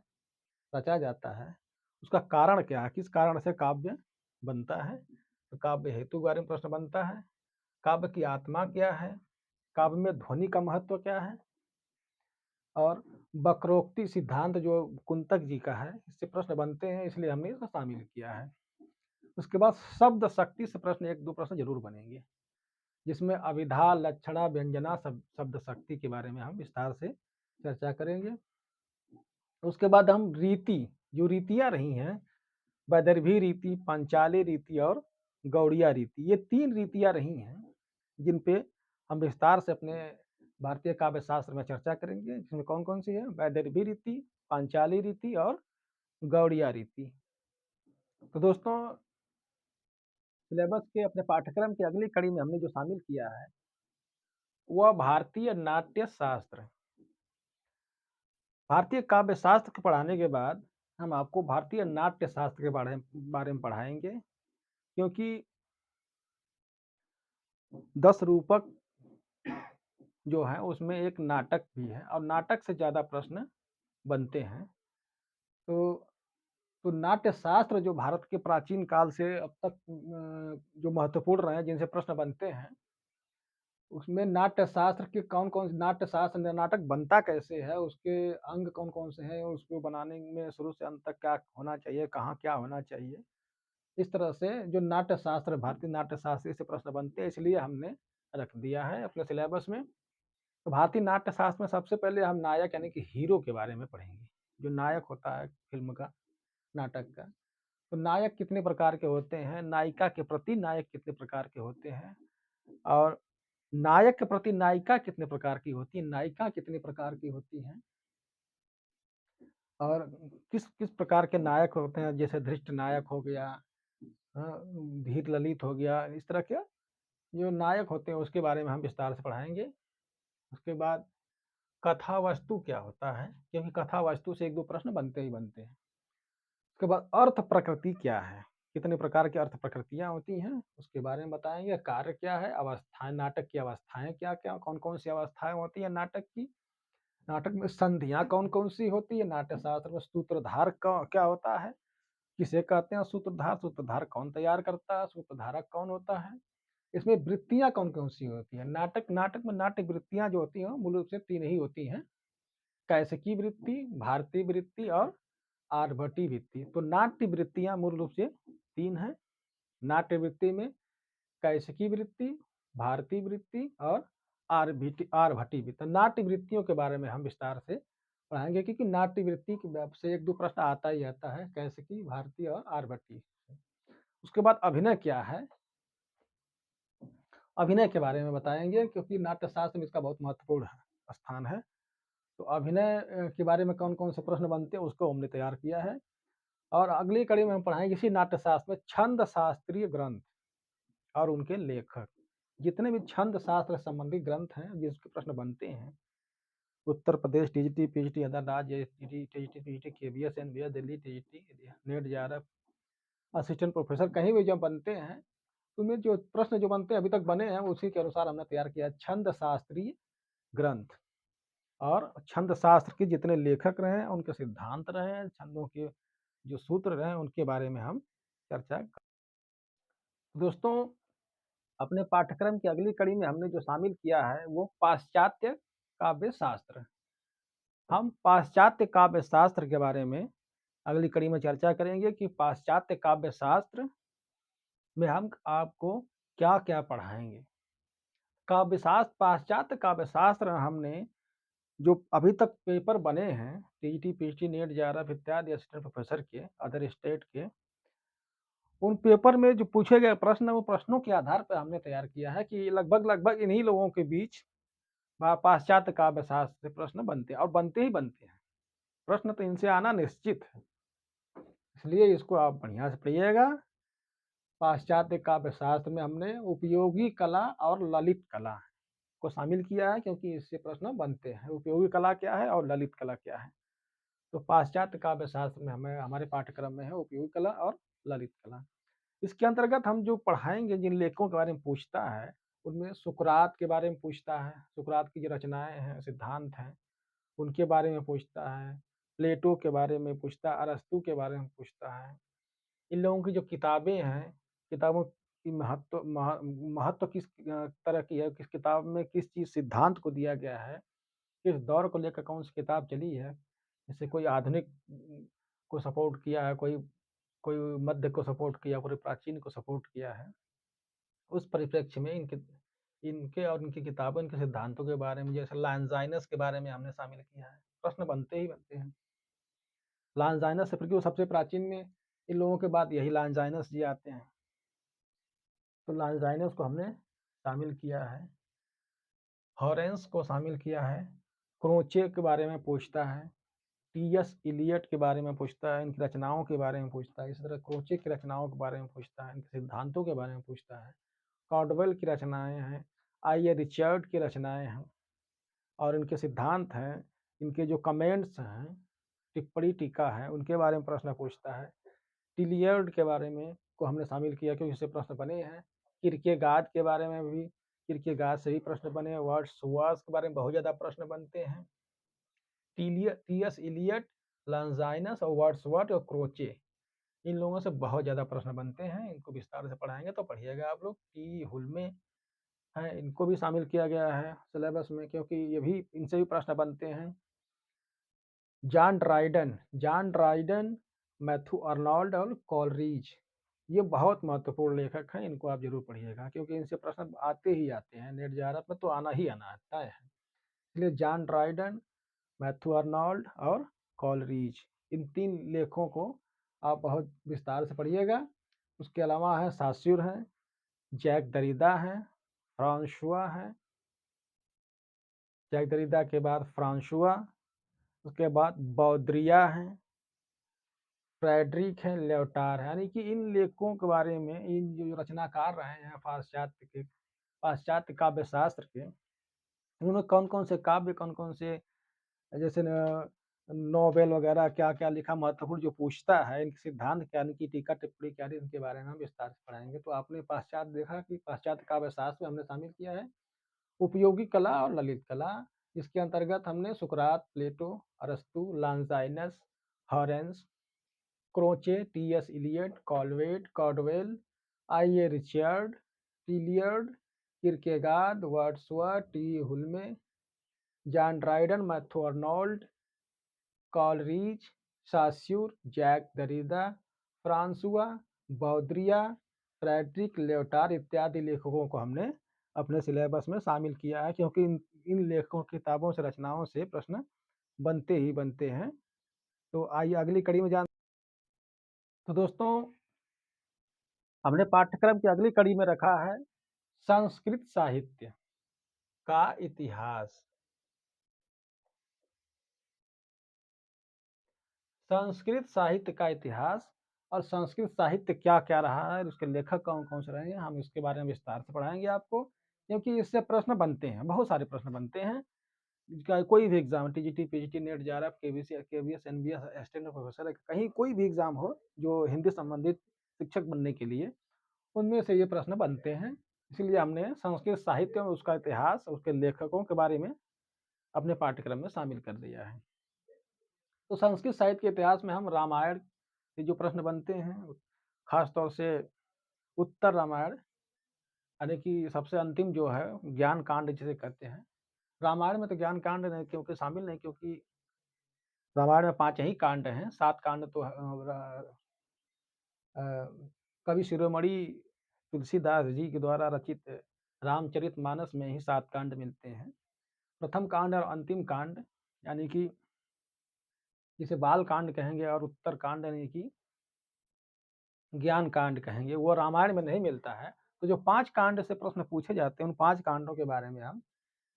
रचा जाता है, उसका कारण क्या है, किस कारण से काव्य बनता है। तो काव्य हेतु के बारे में प्रश्न बनता है। काव्य की आत्मा क्या है, काव्य में ध्वनि का महत्व क्या है, और वक्रोक्ति सिद्धांत जो कुंतक जी का है, इससे प्रश्न बनते हैं, इसलिए हमने इसको शामिल किया है। उसके बाद शब्द शक्ति से प्रश्न एक दो प्रश्न जरूर बनेंगे, जिसमें अभिधा, लक्षणा, व्यंजना, शब्द शक्ति के बारे में हम विस्तार से चर्चा करेंगे। उसके बाद हम रीति, जो रीतियां रही हैं, वैदर्भी रीति, पांचाली रीति और गौड़िया रीति, ये 3 रीतियां रही हैं जिन पे हम विस्तार से अपने भारतीय काव्य शास्त्र में चर्चा करेंगे। जिसमें कौन कौन सी है, वैदर्भी रीति, पांचाली रीति और गौड़िया रीति। तो दोस्तों, सिलेबस के अपने पाठ्यक्रम की अगली कड़ी में हमने जो शामिल किया है वह भारतीय नाट्य शास्त्र। भारतीय काव्य शास्त्र को पढ़ाने के बाद हम आपको भारतीय नाट्य शास्त्र के बारे में पढ़ाएंगे, क्योंकि 10 रूपक जो है उसमें एक नाटक भी है और नाटक से ज़्यादा प्रश्न बनते हैं। तो नाट्य शास्त्र जो भारत के प्राचीन काल से अब तक जो महत्वपूर्ण रहे हैं, जिनसे प्रश्न बनते हैं, उसमें नाट्य शास्त्र के कौन कौन से, नाट्य शास्त्र नाटक बनता कैसे है, उसके अंग कौन कौन से हैं, उसको बनाने में शुरू से अंत तक क्या होना चाहिए, कहाँ क्या होना चाहिए, इस तरह से जो नाट्य शास्त्र, भारतीय नाट्य शास्त्र से प्रश्न बनते हैं, इसलिए हमने रख दिया है अपने सिलेबस में। तो भारतीय नाट्य शास्त्र में सबसे पहले हम नायक यानी कि हीरो के बारे में पढ़ेंगे। जो नायक होता है फिल्म का, नाटक का, तो नायक कितने प्रकार के होते हैं, नायिका के प्रति नायक कितने प्रकार के होते हैं, और नायक के प्रति नायिका कितने प्रकार की होती है, नायिका कितने प्रकार की होती हैं, और किस किस प्रकार के नायक होते हैं, जैसे धृष्ट नायक हो गया, धीर ललित हो गया, इस तरह के जो नायक होते हैं उसके बारे में हम विस्तार से पढ़ाएंगे। उसके बाद कथा वस्तु क्या होता है, क्योंकि कथा वस्तु से एक दो प्रश्न बनते ही बनते हैं। उसके बाद अर्थ प्रकृति क्या है, कितने प्रकार की अर्थ प्रकृतियां होती हैं उसके बारे में बताएंगे। कार्य क्या है, अवस्थाएं, नाटक की अवस्थाएं क्या क्या, कौन कौन सी अवस्थाएं होती है नाटक की, नाटक में संधियां कौन कौन सी होती है, नाट्य शास्त्र में सूत्रधार क्या होता है, किसे कहते हैं सूत्रधार, सूत्रधार कौन तैयार करता है, सूत्रधारक कौन होता है, इसमें वृत्तियां कौन कौन सी होती है। नाटक नाटक में नाट्य वृत्तियां जो होती हैं मूल रूप से तीन ही होती हैं, कैसिकी वृत्ति, भारतीय वृत्ति और आर्भटी वृत्ति। तो नाट्य वृत्तियां मूल रूप से तीन हैं। नाट्य वृत्ति में कैसिकी वृत्ति, भारतीय वृत्ति और आर्भटी वृत्ति। नाट्य वृत्तियों के बारे में हम विस्तार से पढ़ाएंगे, क्योंकि नाट्य वृत्ति से एक दो प्रश्न आता ही आता है, कैसिकी, भारतीय और आर्भटी। उसके बाद अभिनय क्या है, अभिनय के बारे में बताएंगे, क्योंकि नाट्य शास्त्र में इसका बहुत महत्वपूर्ण स्थान है। तो अभिनय के बारे में कौन कौन से प्रश्न बनते हैं उसको हमने तैयार किया है। और अगली कड़ी में हम पढ़ाएंगे इसी नाट्य शास्त्र में छंद शास्त्रीय ग्रंथ और उनके लेखक। जितने भी छंद शास्त्र संबंधी ग्रंथ हैं जिसके प्रश्न बनते हैं, Uttar Pradesh TGT PGT other राज्य TGT PGT KBS NBS Delhi TGT net JRF assistant professor कहीं भी जब बनते हैं, उनमें जो प्रश्न जो बनते हैं अभी तक बने हैं उसी के अनुसार हमने तैयार किया छंद शास्त्रीय ग्रंथ। और छंद शास्त्र के जितने लेखक रहे, उनके सिद्धांत रहे, छंदों के जो सूत्र रहे, उनके बारे में हम चर्चा। दोस्तों, अपने पाठ्यक्रम की अगली कड़ी में हमने जो शामिल किया है वो पाश्चात्य काव्य शास्त्र। हम पाश्चात्य काव्य शास्त्र के बारे में अगली कड़ी में चर्चा करेंगे कि पाश्चात्य काव्य शास्त्र में हम आपको क्या क्या पढ़ाएंगे। काव्य शास्त्र, पाश्चात्य काव्य शास्त्र हमने जो अभी तक पेपर बने हैं टीजीटी पीजीटी नेट जेआरएफ इत्यादि असिस्टेंट प्रोफेसर के अदर स्टेट के, उन पेपर में जो पूछे गए प्रश्न वो प्रश्नों के आधार पर हमने तैयार किया है कि लगभग लगभग इन्हीं लोगों के बीच पाश्चात्य काव्य शास्त्र से प्रश्न बनते हैं, और बनते ही बनते हैं। प्रश्न तो इनसे आना निश्चित है, इसलिए इसको आप बढ़िया से पढ़िएगा। पाश्चात्य काव्य शास्त्र में हमने उपयोगी कला और ललित कला को शामिल किया है, क्योंकि इससे प्रश्न बनते हैं। उपयोगी कला क्या है और ललित कला क्या है। तो पाश्चात्य काव्य शास्त्र में हमें हमारे पाठ्यक्रम में है उपयोगी कला और ललित कला। इसके अंतर्गत हम जो पढ़ाएंगे, जिन लेखकों के बारे में पूछता है, उनमें सुकरात के बारे में पूछता है, सुकरात की जो रचनाएं हैं, सिद्धांत हैं, उनके बारे में पूछता है। प्लेटो के बारे में पूछता है, अरस्तु के बारे में पूछता है। इन लोगों की जो किताबें हैं, किताबों की महत्व किस तरह की है, किस किताब में किस चीज़ सिद्धांत को दिया गया है, किस दौर को लेकर कौन सी किताब चली है, जैसे कोई आधुनिक को सपोर्ट किया है, कोई कोई मध्य को सपोर्ट किया, कोई प्राचीन को सपोर्ट किया है। उस परिप्रेक्ष्य में इनके इनके और इनकी किताबों, इनके सिद्धांतों के बारे में, जैसे लॉन्जाइनस के बारे में हमने शामिल किया है। प्रश्न बनते ही बनते हैं लॉन्जाइनस से, क्योंकि वो सबसे प्राचीन में इन लोगों के बाद यही लॉन्जाइनस जी आते हैं। तो लॉन्जाइनस को हमने शामिल किया है, हॉरेंस को शामिल किया है, क्रोचे के बारे में पूछता है, टीएस इलियट के बारे में पूछता है, इनकी रचनाओं के बारे में पूछता है। इसी तरह क्रोचे की रचनाओं के बारे में पूछता है, इनके सिद्धांतों के बारे में पूछता है। कॉर्डवेल की रचनाएं हैं, आई रिचर्ड की रचनाएं हैं और इनके सिद्धांत हैं, इनके जो कमेंट्स हैं, टिप्पणी टीका है, उनके बारे में प्रश्न पूछता है। टिलियर्ड के बारे में को हमने शामिल किया क्योंकि इससे प्रश्न बने हैं। किरकेगार्ड के बारे में भी, किरकेगार्ड से भी प्रश्न बने हैं। वर्ड्सवर्थ के बारे में बहुत ज़्यादा प्रश्न बनते हैं। टीएस इलियट, लॉन्जाइनस और वर्ड्सवर्थ और क्रोचे, इन लोगों से बहुत ज़्यादा प्रश्न बनते हैं। इनको विस्तार से पढ़ाएंगे तो पढ़िएगा आप लोग। टी हुल्मे हैं, इनको भी शामिल किया गया है सिलेबस में, क्योंकि ये भी, इनसे भी प्रश्न बनते हैं। जॉन ड्राइडन, मैथ्यू अर्नोल्ड और कॉलरिज, ये बहुत महत्वपूर्ण लेखक हैं। इनको आप जरूर पढ़िएगा क्योंकि इनसे प्रश्न आते ही आते हैं, नेट जेआरएफ में तो आना ही आना आता है। इसलिए जॉन ड्राइडन, मैथ्यू अर्नोल्ड और कॉलरिज, इन तीन लेखों को आप बहुत विस्तार से पढ़िएगा। उसके अलावा है सास्यूर हैं, जैक दरिदा हैं, फ्रांसुआ हैं, जैक दरिदा के बाद फ्रांसुआ, उसके बाद बौद्रिया हैं, फ्रेडरिक है, ल्योटार है। यानी कि इन लेखकों के बारे में, इन जो रचनाकार रहे हैं पाश्चात्य काव्य शास्त्र के, उन्होंने कौन कौन से काव्य, कौन कौन से जैसे नॉवेल वगैरह क्या क्या लिखा, महत्वपूर्ण जो पूछता है, इनके सिद्धांत क्या, इनकी टीका टिप्पणी क्या, इनके बारे में हम विस्तार से पढ़ाएंगे। तो आपने पाश्चात्य देखा कि पाश्चात्य काव्य शास्त्र में हमने शामिल किया है उपयोगी कला और ललित कला। इसके अंतर्गत हमने सुकरात, प्लेटो, अरस्तु, Longinus, Horace, Croce, T S. Eliot, Caudwell, I A. Richard, Tillyard, Kierkegaard, Wordsworth, T. Hulme, John Dryden, Matthew Arnold, Coleridge, Saussure, Jacques Derrida, Francois, Baudrillard, Frederic Lyotard इत्यादि लेखकों को हमने अपने सिलेबस में शामिल किया है, क्योंकि इन लेखकों की किताबों से, रचनाओं से प्रश्न बनते ही बनते हैं। तो आइए अगली कड़ी में जान। तो दोस्तों, हमने पाठ्यक्रम की अगली कड़ी में रखा है संस्कृत साहित्य का इतिहास। संस्कृत साहित्य का इतिहास और संस्कृत साहित्य क्या क्या रहा है, उसके लेखक कौन कौन से रहे हैं, हम इसके बारे में विस्तार से पढ़ाएंगे आपको, क्योंकि इससे प्रश्न बनते हैं, बहुत सारे प्रश्न बनते हैं। कोई भी exam, TGT, PGT, net, JRF, KVS, NBS, assistant professor, कहीं कोई भी एग्जाम हो जो हिंदी संबंधित शिक्षक बनने के लिए, उनमें से ये प्रश्न बनते हैं। इसलिए हमने संस्कृत साहित्य में उसका इतिहास, उसके लेखकों के बारे में अपने पाठ्यक्रम में शामिल कर दिया है। तो संस्कृत साहित्य के इतिहास में हम रामायण के जो प्रश्न बनते हैं, खासतौर से उत्तर रामायण, यानी कि सबसे अंतिम जो है ज्ञान कांड जिसे कहते हैं। रामायण में तो ज्ञान कांड नहीं क्योंकि शामिल नहीं, क्योंकि रामायण में 5 ही कांड हैं, 7 कांड तो कवि शिरोमणि तुलसीदास जी के द्वारा रचित रामचरितमानस में ही 7 कांड मिलते हैं। प्रथम कांड और अंतिम कांड, यानी कि जिसे बाल कांड कहेंगे, और उत्तर कांड यानी कि ज्ञान कांड कहेंगे, वो रामायण में नहीं मिलता है। तो जो 5 कांड से प्रश्न पूछे जाते हैं, उन 5 कांडों के बारे में हम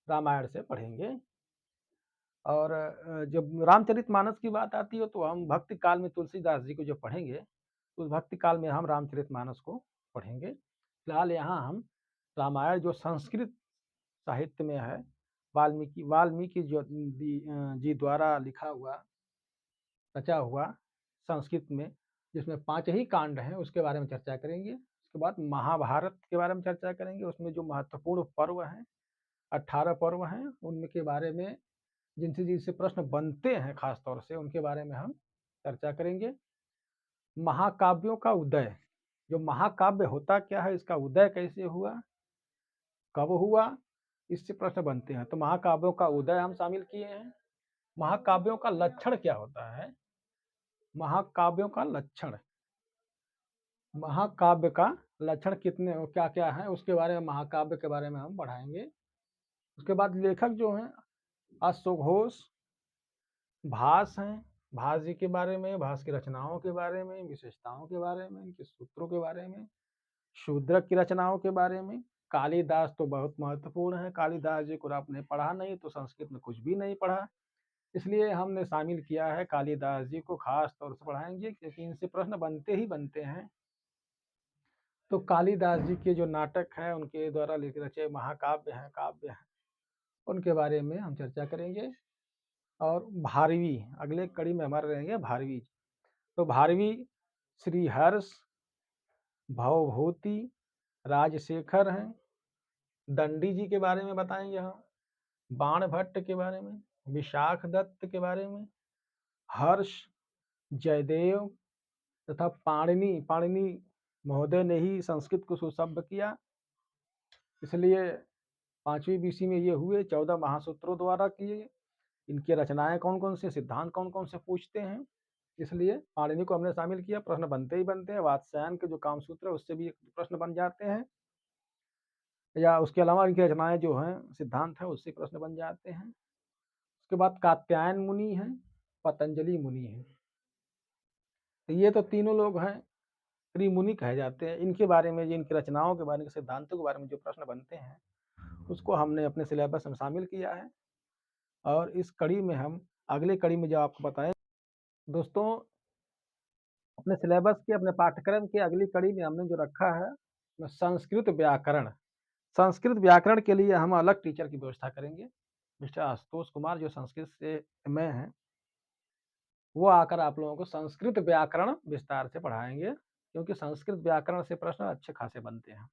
रामायण से पढ़ेंगे। और जब रामचरितमानस की बात आती है तो हम भक्ति काल में तुलसीदास जी को जो पढ़ेंगे, उस भक्ति काल में हम रामचरितमानस को पढ़ेंगे। फिलहाल यहाँ हम रामायण जो संस्कृत साहित्य में है, वाल्मीकि जी द्वारा लिखा हुआ, रचा हुआ संस्कृत में, जिसमें 5 ही कांड हैं, उसके बारे में चर्चा करेंगे। उसके बाद महाभारत के बारे में चर्चा करेंगे। उसमें जो महत्वपूर्ण पर्व हैं, 18 पर्व हैं, उनके बारे में जिनसे प्रश्न बनते हैं खास तौर से, उनके बारे में हम चर्चा करेंगे। महाकाव्यों का उदय, जो महाकाव्य होता क्या है, इसका उदय कैसे हुआ, कब हुआ, इससे प्रश्न बनते हैं। तो महाकाव्यों का उदय हम शामिल किए हैं। महाकाव्यों का लक्षण क्या होता है, महाकाव्यों का लक्षण, महाकाव्य का लक्षण कितने क्या क्या है, उसके बारे में, महाकाव्य के बारे में हम पढ़ाएंगे। उसके बाद लेखक जो हैं अश्वघोष, भास हैं, भास जी के बारे में, भास की रचनाओं के बारे में, विशेषताओं के बारे में, इनके सूत्रों के बारे में, शूद्रक की रचनाओं के बारे में। कालिदास तो बहुत महत्वपूर्ण है, कालिदास जी को आपने पढ़ा नहीं तो संस्कृत में कुछ भी नहीं पढ़ा, इसलिए हमने शामिल किया है कालिदास जी को, खास तौर से पढ़ाएंगे क्योंकि इनसे प्रश्न बनते ही बनते हैं। तो कालिदास जी के जो नाटक हैं, उनके द्वारा लिखे रचे महाकाव्य हैं, काव्य हैं, उनके बारे में हम चर्चा करेंगे। और भारवी अगले कड़ी में हमारे रहेंगे भारवी। तो भारवी श्रीहर्ष, भवभूति, राजशेखर हैं, दंडी जी के बारे में बताएंगे हम, बाण भट्ट के बारे में, विशाख दत्त के बारे में, हर्ष, जयदेव तथा पाणिनि महोदय ने ही संस्कृत को सुशब्द किया, इसलिए 5वीं BC में ये हुए। 14 महासूत्रों द्वारा किए। इनकी रचनाएं कौन कौन से, सिद्धांत कौन कौन से पूछते हैं, इसलिए पाणिनि को हमने शामिल किया। प्रश्न बनते ही बनते हैं। वात्स्यायन के जो कामसूत्र है उससे भी प्रश्न बन जाते हैं, या उसके अलावा इनकी रचनाएं जो हैं, सिद्धांत है, उससे प्रश्न बन जाते हैं। उसके बाद कात्यायन मुनि हैं, पतंजलि मुनि हैं। तो ये तो तीनों लोग हैं, त्रिमुनि कहे जाते हैं। इनके बारे में, इनकी रचनाओं के बारे में, सिद्धांतों के बारे में जो प्रश्न बनते हैं, उसको हमने अपने सिलेबस में शामिल किया है। और इस कड़ी में हम अगले कड़ी में जो आपको बताएं दोस्तों, अपने सिलेबस के अपने पाठ्यक्रम की अगली कड़ी में हमने जो रखा है संस्कृत व्याकरण। संस्कृत व्याकरण के लिए हम अलग टीचर की व्यवस्था करेंगे। मिस्टर आशुतोष कुमार जो संस्कृत से में हैं, वो आकर आप लोगों को संस्कृत व्याकरण विस्तार से पढ़ाएंगे, क्योंकि संस्कृत व्याकरण से प्रश्न अच्छे खासे बनते हैं।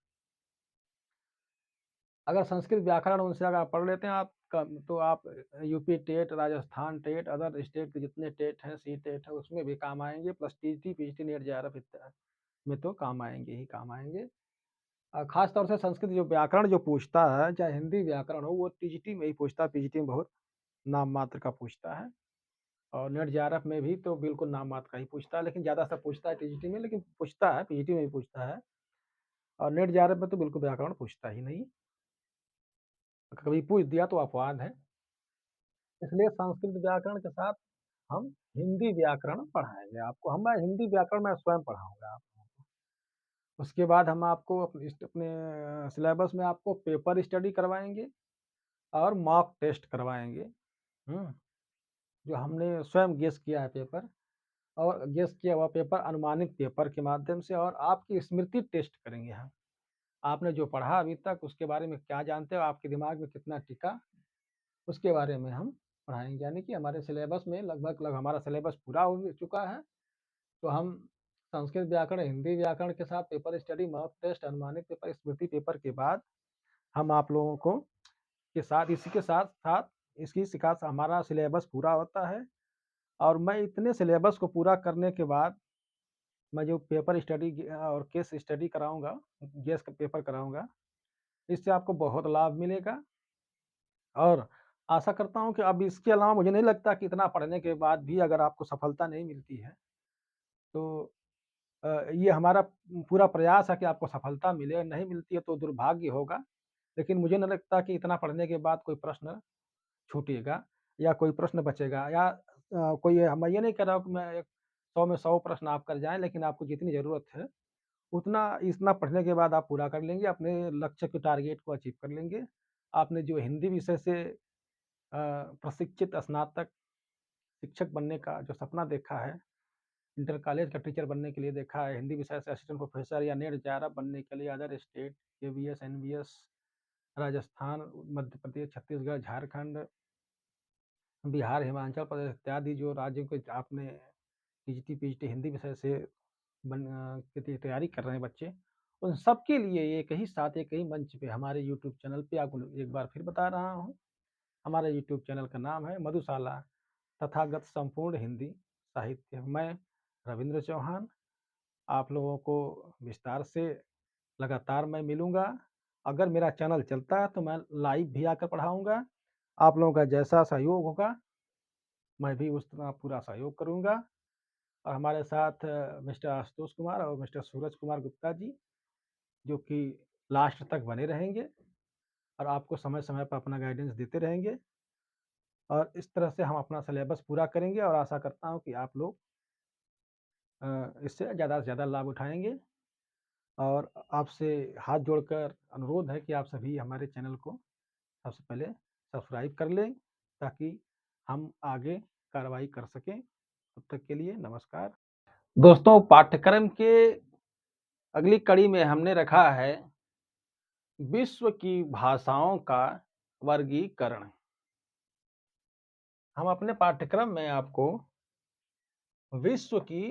अगर संस्कृत व्याकरण उनसे अगर आप पढ़ लेते हैं तो आप UP TET, Rajasthan TET, other state के जितने टेट हैं, सी टेट है, उसमें भी काम आएंगे, plus TT, PGT, net, JRF इत्यादि में तो काम आएंगे ही काम आएंगे। खास तौर से संस्कृत जो व्याकरण जो पूछता है, चाहे हिंदी व्याकरण हो, वो टीजीटी में ही पूछता है। पीजीटी में बहुत नाम मात्र का पूछता है, और नेट जेआरएफ में भी तो बिल्कुल नाम मात्र का ही पूछता है, लेकिन ज़्यादा सब पूछता है टीजीटी में, लेकिन पूछता है, पीजीटी में भी पूछता है। और नेट जेआरएफ में तो बिल्कुल व्याकरण पूछता ही नहीं, कभी पूछ दिया तो अपवाद है। इसलिए संस्कृत व्याकरण के साथ हम हिंदी व्याकरण पढ़ाएंगे आपको। हम हिंदी व्याकरण मैं स्वयं पढ़ाऊंगा आप लोगों को। उसके बाद हम आपको अपने सिलेबस में आपको पेपर स्टडी करवाएंगे और मॉक टेस्ट करवाएंगे। जो हमने स्वयं गेस किया है पेपर, और गेस किया हुआ पेपर अनुमानित पेपर के माध्यम से, और आपकी स्मृति टेस्ट करेंगे हम। आपने जो पढ़ा अभी तक उसके बारे में क्या जानते हो, आपके दिमाग में कितना टिका, उसके बारे में हम पढ़ाएंगे। यानी कि हमारे सिलेबस में लगभग हमारा सिलेबस पूरा हो चुका है, तो हम संस्कृत व्याकरण, हिंदी व्याकरण के साथ पेपर स्टडी, मॉक टेस्ट, अनुमानित पेपर, स्मृति पेपर के बाद हम आप लोगों को के साथ इसी के साथ साथ इसकी शिक्षा हमारा सिलेबस पूरा होता है। और मैं इतने सिलेबस को पूरा करने के बाद मैं जो पेपर स्टडी और केस स्टडी कराऊंगा, गेस का पेपर कराऊंगा, इससे आपको बहुत लाभ मिलेगा। और आशा करता हूं कि अब इसके अलावा मुझे नहीं लगता कि इतना पढ़ने के बाद भी अगर आपको सफलता नहीं मिलती है, तो ये हमारा पूरा प्रयास है कि आपको सफलता मिले। नहीं मिलती है तो दुर्भाग्य होगा, लेकिन मुझे नहीं लगता कि इतना पढ़ने के बाद कोई प्रश्न छूटेगा या कोई प्रश्न बचेगा, या कोई मैं ये नहीं कह रहा हूँ कि मैं 100 में 100 प्रश्न आप कर जाएँ, लेकिन आपको जितनी ज़रूरत है उतना इतना पढ़ने के बाद आप पूरा कर लेंगे, अपने लक्ष्य के टारगेट को अचीव कर लेंगे। आपने जो हिंदी विषय से प्रशिक्षित स्नातक शिक्षक बनने का जो सपना देखा है, इंटर कॉलेज का टीचर बनने के लिए देखा है, हिंदी विषय से असिस्टेंट प्रोफेसर या नेट जेआरएफ बनने के लिए other state KVS, NVS, Rajasthan, Madhya Pradesh, Chhattisgarh, Jharkhand, Bihar, Himachal Pradesh इत्यादि जो राज्यों के आपने टीजीटी, पीजीटी हिंदी विषय से की तैयारी कर रहे हैं बच्चे, उन सबके लिए एक ही साथ एक ही मंच पे हमारे यूट्यूब चैनल पे आपको एक बार फिर बता रहा हूँ। हमारे यूट्यूब चैनल का नाम है मधुशाला तथागत संपूर्ण हिंदी साहित्य। मैं रविंद्र चौहान आप लोगों को विस्तार से लगातार मैं मिलूंगा। अगर मेरा चैनल चलता है तो मैं लाइव भी आकर पढ़ाऊंगा। आप लोगों का जैसा सहयोग होगा मैं भी उस तरह पूरा सहयोग करूंगा। और हमारे साथ मिस्टर आशुतोष कुमार और मिस्टर सूरज कुमार गुप्ता जी, जो कि लास्ट तक बने रहेंगे और आपको समय समय पर अपना गाइडेंस देते रहेंगे। और इस तरह से हम अपना सिलेबस पूरा करेंगे, और आशा करता हूँ कि आप लोग इससे ज़्यादा से ज़्यादा लाभ उठाएंगे। और आपसे हाथ जोड़कर अनुरोध है कि आप सभी हमारे चैनल को सबसे पहले सब्सक्राइब कर लें, ताकि हम आगे कार्रवाई कर सकें। तब तक के लिए नमस्कार। दोस्तों, पाठ्यक्रम के अगली कड़ी में हमने रखा है विश्व की भाषाओं का वर्गीकरण। हम अपने पाठ्यक्रम में आपको विश्व की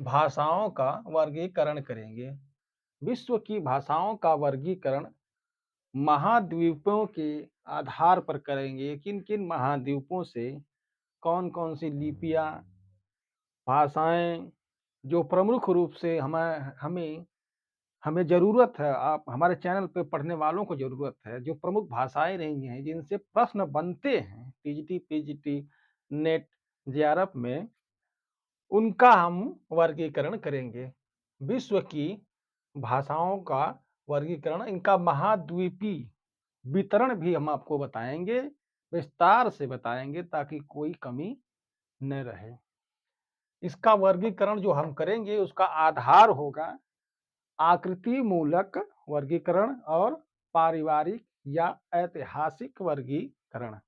भाषाओं का वर्गीकरण करेंगे। विश्व की भाषाओं का वर्गीकरण महाद्वीपों के आधार पर करेंगे। किन किन महाद्वीपों से कौन कौन सी लिपियां, भाषाएं जो प्रमुख रूप से हमें हमें हमें ज़रूरत है, आप हमारे चैनल पे पढ़ने वालों को ज़रूरत है, जो प्रमुख भाषाएं रही हैं जिनसे प्रश्न बनते हैं टीजीटी, पीजीटी, नेट, जेआरएफ में, उनका हम वर्गीकरण करेंगे। विश्व की भाषाओं का वर्गीकरण, इनका महाद्वीपीय वितरण भी हम आपको बताएंगे, विस्तार से बताएंगे, ताकि कोई कमी न रहे। इसका वर्गीकरण जो हम करेंगे उसका आधार होगा आकृति मूलक वर्गीकरण और पारिवारिक या ऐतिहासिक वर्गीकरण।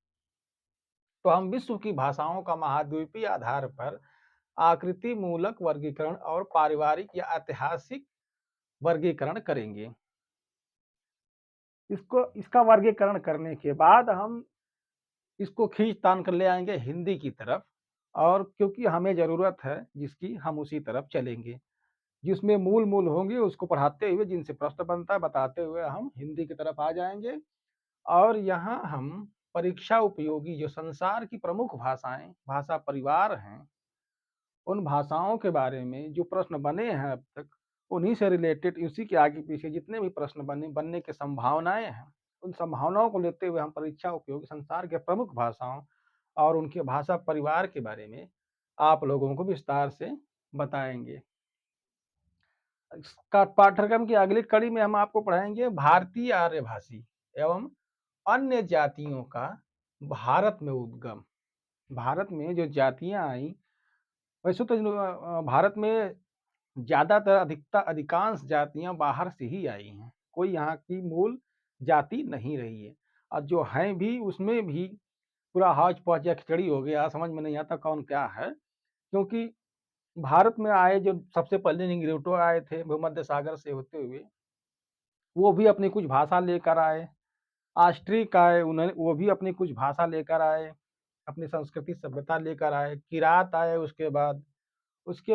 तो हम विश्व की भाषाओं का महाद्वीपीय आधार पर आकृति मूलक वर्गीकरण और पारिवारिक या ऐतिहासिक वर्गीकरण करेंगे। इसका वर्गीकरण करने के बाद हम इसको खींच तान कर ले आएंगे हिंदी की तरफ, और क्योंकि हमें ज़रूरत है जिसकी, हम उसी तरफ चलेंगे। जिसमें मूल होंगे उसको पढ़ाते हुए, जिनसे प्रश्न बनता है बताते हुए हम हिंदी की तरफ आ जाएंगे। और यहाँ हम परीक्षा उपयोगी जो संसार की प्रमुख भाषाएं, भाषा परिवार हैं, उन भाषाओं के बारे में जो प्रश्न बने हैं अब तक, उन्हीं से रिलेटेड, उसी के आगे पीछे जितने भी प्रश्न बनने की संभावनाएं हैं, उन संभावनाओं को लेते हुए हम परीक्षा उपयोगी संसार के प्रमुख भाषाओं और उनके भाषा परिवार के बारे में आप लोगों को विस्तार से बताएंगे। पाठ्यक्रम की अगली कड़ी में हम आपको पढ़ाएंगे भारतीय आर्यभाषी एवं अन्य जातियों का भारत में उद्गम। भारत में जो जातियां आई, वैसे तो भारत में ज्यादातर अधिकांश जातियां बाहर से ही आई हैं, कोई यहाँ की मूल जाति नहीं रही है। और जो हैं भी उसमें भी पूरा हौच पौच या खिचड़ी हो गया, समझ में नहीं आता कौन क्या है। क्योंकि भारत में आए जो सबसे पहले निग्रोटो आए थे भूमध्य सागर से होते हुए, वो भी अपनी कुछ भाषा लेकर आए। ऑस्ट्रिक आए, उन्होंने वो भी अपनी कुछ भाषा लेकर आए, अपनी संस्कृति सभ्यता लेकर आए। किरात आए, उसके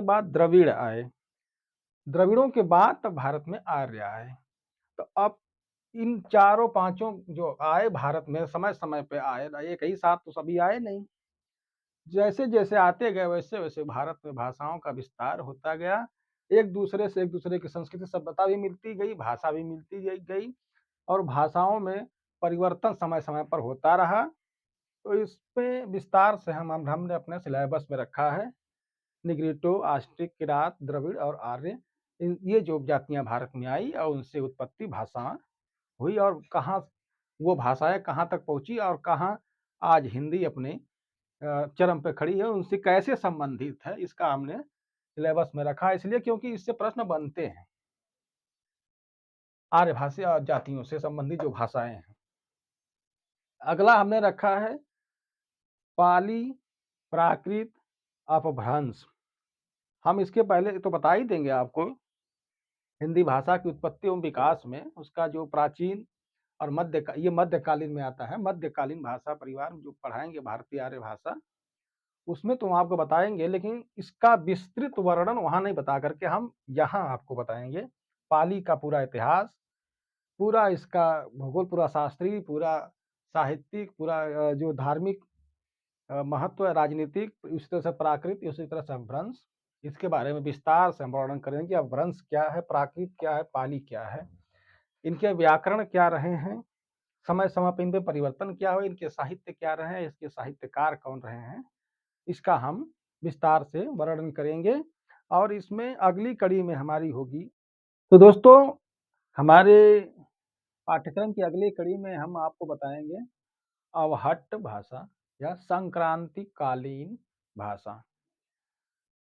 बाद द्रविड़ आए। द्रविड़ों के बाद तब भारत में आर्य आए। तो अब इन चारों पांचों जो आए भारत में समय समय पे आए, एक ही साथ तो सभी आए नहीं। जैसे जैसे आते गए वैसे वैसे भारत में भाषाओं का विस्तार होता गया। एक दूसरे की संस्कृति सभ्यता भी मिलती गई, भाषा भी मिलती गई, और भाषाओं में परिवर्तन समय समय पर होता रहा। तो इसमें विस्तार से हमने अपने सिलेबस में रखा है। निग्रिटो, ऑस्ट्रिक, किरात, द्रविड़ और आर्य, ये जो जातियां भारत में आई और उनसे उत्पत्ति भाषा हुई, और कहाँ वो भाषाएं कहाँ तक पहुंची और कहाँ आज हिंदी अपने चरम पे खड़ी है, उनसे कैसे संबंधित है, इसका हमने सिलेबस में रखा है। इसलिए क्योंकि इससे प्रश्न बनते हैं, आर्य भाषा जातियों से संबंधित जो भाषाएं हैं। अगला हमने रखा है पाली, प्राकृत, अपभ्रंश। हम इसके पहले तो बता ही देंगे आपको हिंदी भाषा की उत्पत्ति एवं विकास में उसका जो प्राचीन और ये मध्यकालीन में आता है। मध्यकालीन भाषा परिवार जो पढ़ाएंगे भारतीय आर्य भाषा, उसमें तो हम आपको बताएंगे, लेकिन इसका विस्तृत वर्णन वहां नहीं बता करके हम यहाँ आपको बताएंगे। पाली का पूरा इतिहास, पूरा इसका भूगोल, पूरा शास्त्रीय, पूरा साहित्यिक, पूरा जो धार्मिक महत्व है, राजनीतिक, इसी तरह से प्राकृत, इसी तरह से अपभ्रंश, इसके बारे में विस्तार से हम वर्णन करेंगे कि अपभ्रंश क्या है, प्राकृत क्या है, पाली क्या है, इनके व्याकरण क्या रहे हैं, समय समय पर इनमें परिवर्तन क्या हुआ, इनके साहित्य क्या रहे हैं, इसके साहित्यकार कौन रहे हैं, इसका हम विस्तार से वर्णन करेंगे। और इसमें अगली कड़ी में हमारी होगी, तो दोस्तों हमारे पाठ्यक्रम की अगली कड़ी में हम आपको बताएंगे अवहट्ट भाषा या संक्रांतिकालीन भाषा।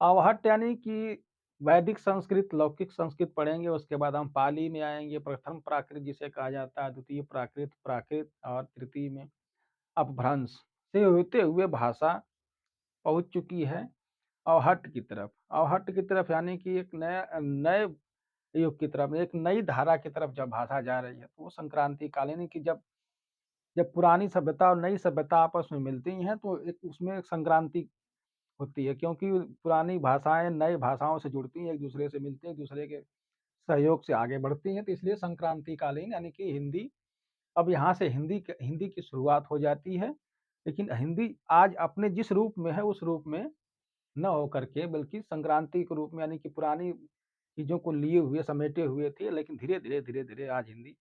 अवहट्ट यानी कि वैदिक संस्कृत, लौकिक संस्कृत पढ़ेंगे, उसके बाद हम पाली में आएंगे, प्रथम प्राकृत जिसे कहा जाता है, द्वितीय प्राकृत, प्राकृत, और तृतीय में अपभ्रंश से होते हुए भाषा पहुंच चुकी है अवहट्ट की तरफ। अवहट्ट की तरफ यानी कि एक नए युग की तरफ, एक नई धारा की तरफ जब भाषा जा रही है, तो वो संक्रांतिकालीन की जब जब पुरानी सभ्यता और नई सभ्यता आपस में मिलती हैं, तो एक उसमें संक्रांति होती है। क्योंकि पुरानी भाषाएं नई भाषाओं से जुड़ती हैं, एक दूसरे से मिलती हैं, एक दूसरे के सहयोग से आगे बढ़ती हैं। तो इसलिए संक्रांतिकालीन यानी कि हिंदी, अब यहाँ से हिंदी की शुरुआत हो जाती है। लेकिन हिंदी आज अपने जिस रूप में है उस रूप में न हो करके, बल्कि संक्रांति के रूप में, यानी कि पुरानी चीज़ों को लिए हुए समेटे हुए थी, लेकिन धीरे धीरे आज हिंदी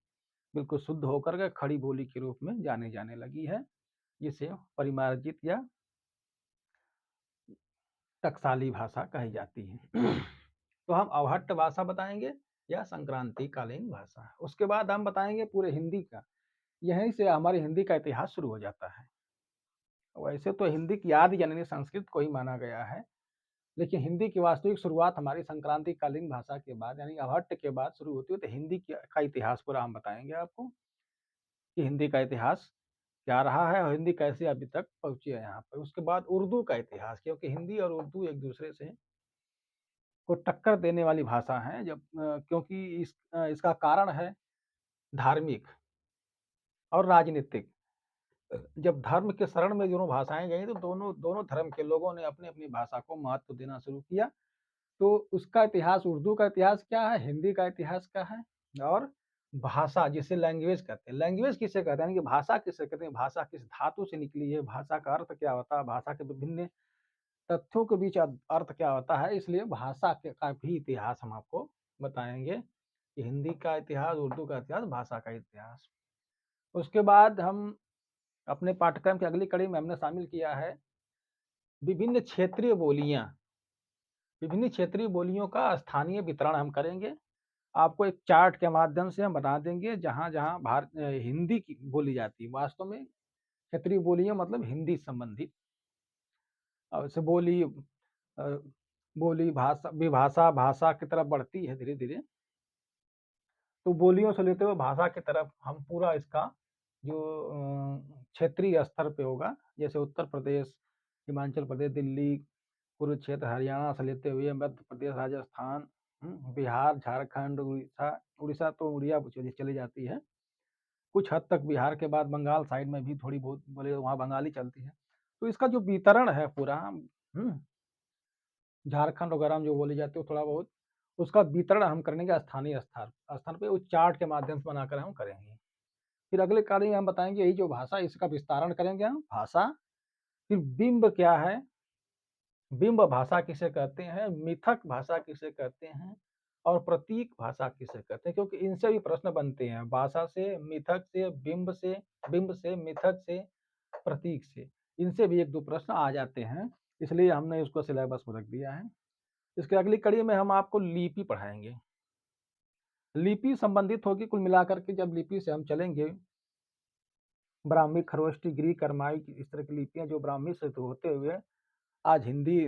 बिल्कुल शुद्ध होकर के खड़ी बोली के रूप में जाने लगी है, जिसे परिमार्जित या टकसाली भाषा कही जाती है। तो हम अवहट्ट भाषा बताएंगे या संक्रांतिकालीन भाषा। उसके बाद हम बताएंगे पूरे हिंदी का, यहीं से हमारी हिंदी का इतिहास शुरू हो जाता है। वैसे तो हिंदी की आदि जननी संस्कृत को ही माना गया है, लेकिन हिंदी की वास्तविक शुरुआत हमारी संक्रांतिकालीन भाषा के बाद यानी अवहट्ट के बाद शुरू होती है। तो हिंदी का इतिहास पूरा हम बताएंगे आपको कि हिंदी का इतिहास क्या रहा है और हिंदी कैसे अभी तक पहुँची है यहाँ पर। उसके बाद उर्दू का इतिहास, क्योंकि हिंदी और उर्दू एक दूसरे से को टक्कर देने वाली भाषा हैं, क्योंकि इसका कारण है धार्मिक और राजनीतिक। जब धर्म के शरण में दोनों भाषाएं गई तो दोनों दोनों धर्म के लोगों ने अपनी अपनी भाषा को महत्व देना शुरू किया। तो उसका इतिहास, उर्दू का इतिहास क्या है, हिंदी का इतिहास क्या है, और भाषा जिसे लैंग्वेज कहते हैं, लैंग्वेज किसे कहते हैं, यानी कि भाषा किसे कहते हैं, भाषा किस धातु से निकली है, भाषा का अर्थ क्या होता है, भाषा के विभिन्न तथ्यों के बीच अर्थ क्या होता है। इसलिए भाषा का भी इतिहास हम आपको बताएंगे कि हिंदी का इतिहास, उर्दू का इतिहास, भाषा का इतिहास। उसके बाद हम अपने पाठ्यक्रम की अगली कड़ी में हमने शामिल किया है विभिन्न क्षेत्रीय बोलियां। विभिन्न क्षेत्रीय बोलियों का स्थानीय वितरण हम करेंगे। आपको एक चार्ट के माध्यम से हम बता देंगे जहाँ जहाँ हिंदी की बोली जाती है। वास्तव में क्षेत्रीय बोलियां मतलब हिंदी संबंधित, और से बोली भाषा विभाषा भाषा की तरफ बढ़ती है धीरे धीरे। तो बोलियों से लेते हुए भाषा की तरफ हम पूरा इसका जो क्षेत्रीय स्तर पे होगा, जैसे उत्तर प्रदेश, हिमाचल प्रदेश, दिल्ली, कुरुक्षेत्र, हरियाणा से लेते हुए मध्य प्रदेश, राजस्थान, बिहार, झारखंड, उड़ीसा। उड़ीसा तो उड़िया चली जाती है। कुछ हद तक बिहार के बाद बंगाल साइड में भी थोड़ी बहुत बोले, वहाँ बंगाली चलती है। तो इसका जो वितरण है पूरा, झारखंड वगैरह में जो बोली जाती है थोड़ा बहुत, उसका वितरण हम करेंगे स्थानीय स्तर पे, उस चार्ट के माध्यम से बनाकर हम करेंगे। फिर अगले कार्य में हम बताएंगे यही जो भाषा, इसका विस्तारण करेंगे हम, भाषा। फिर बिंब क्या है, बिंब भाषा किसे कहते हैं, मिथक भाषा किसे कहते हैं, और प्रतीक भाषा किसे कहते हैं, क्योंकि इनसे भी प्रश्न बनते हैं, भाषा से, मिथक से, बिंब से, मिथक से, प्रतीक से, इनसे भी एक दो प्रश्न आ जाते हैं, इसलिए हमने इसको सिलेबस में रख दिया है। इसके अगली कड़ी में हम आपको लिपि पढ़ाएंगे। लिपि संबंधित होगी कुल मिलाकर के, जब लिपि से हम चलेंगे, ब्राह्मी, खरोष्टी, ग्रीक, अरमाई, इस तरह की लिपियां जो ब्राह्मी से होते हुए आज हिंदी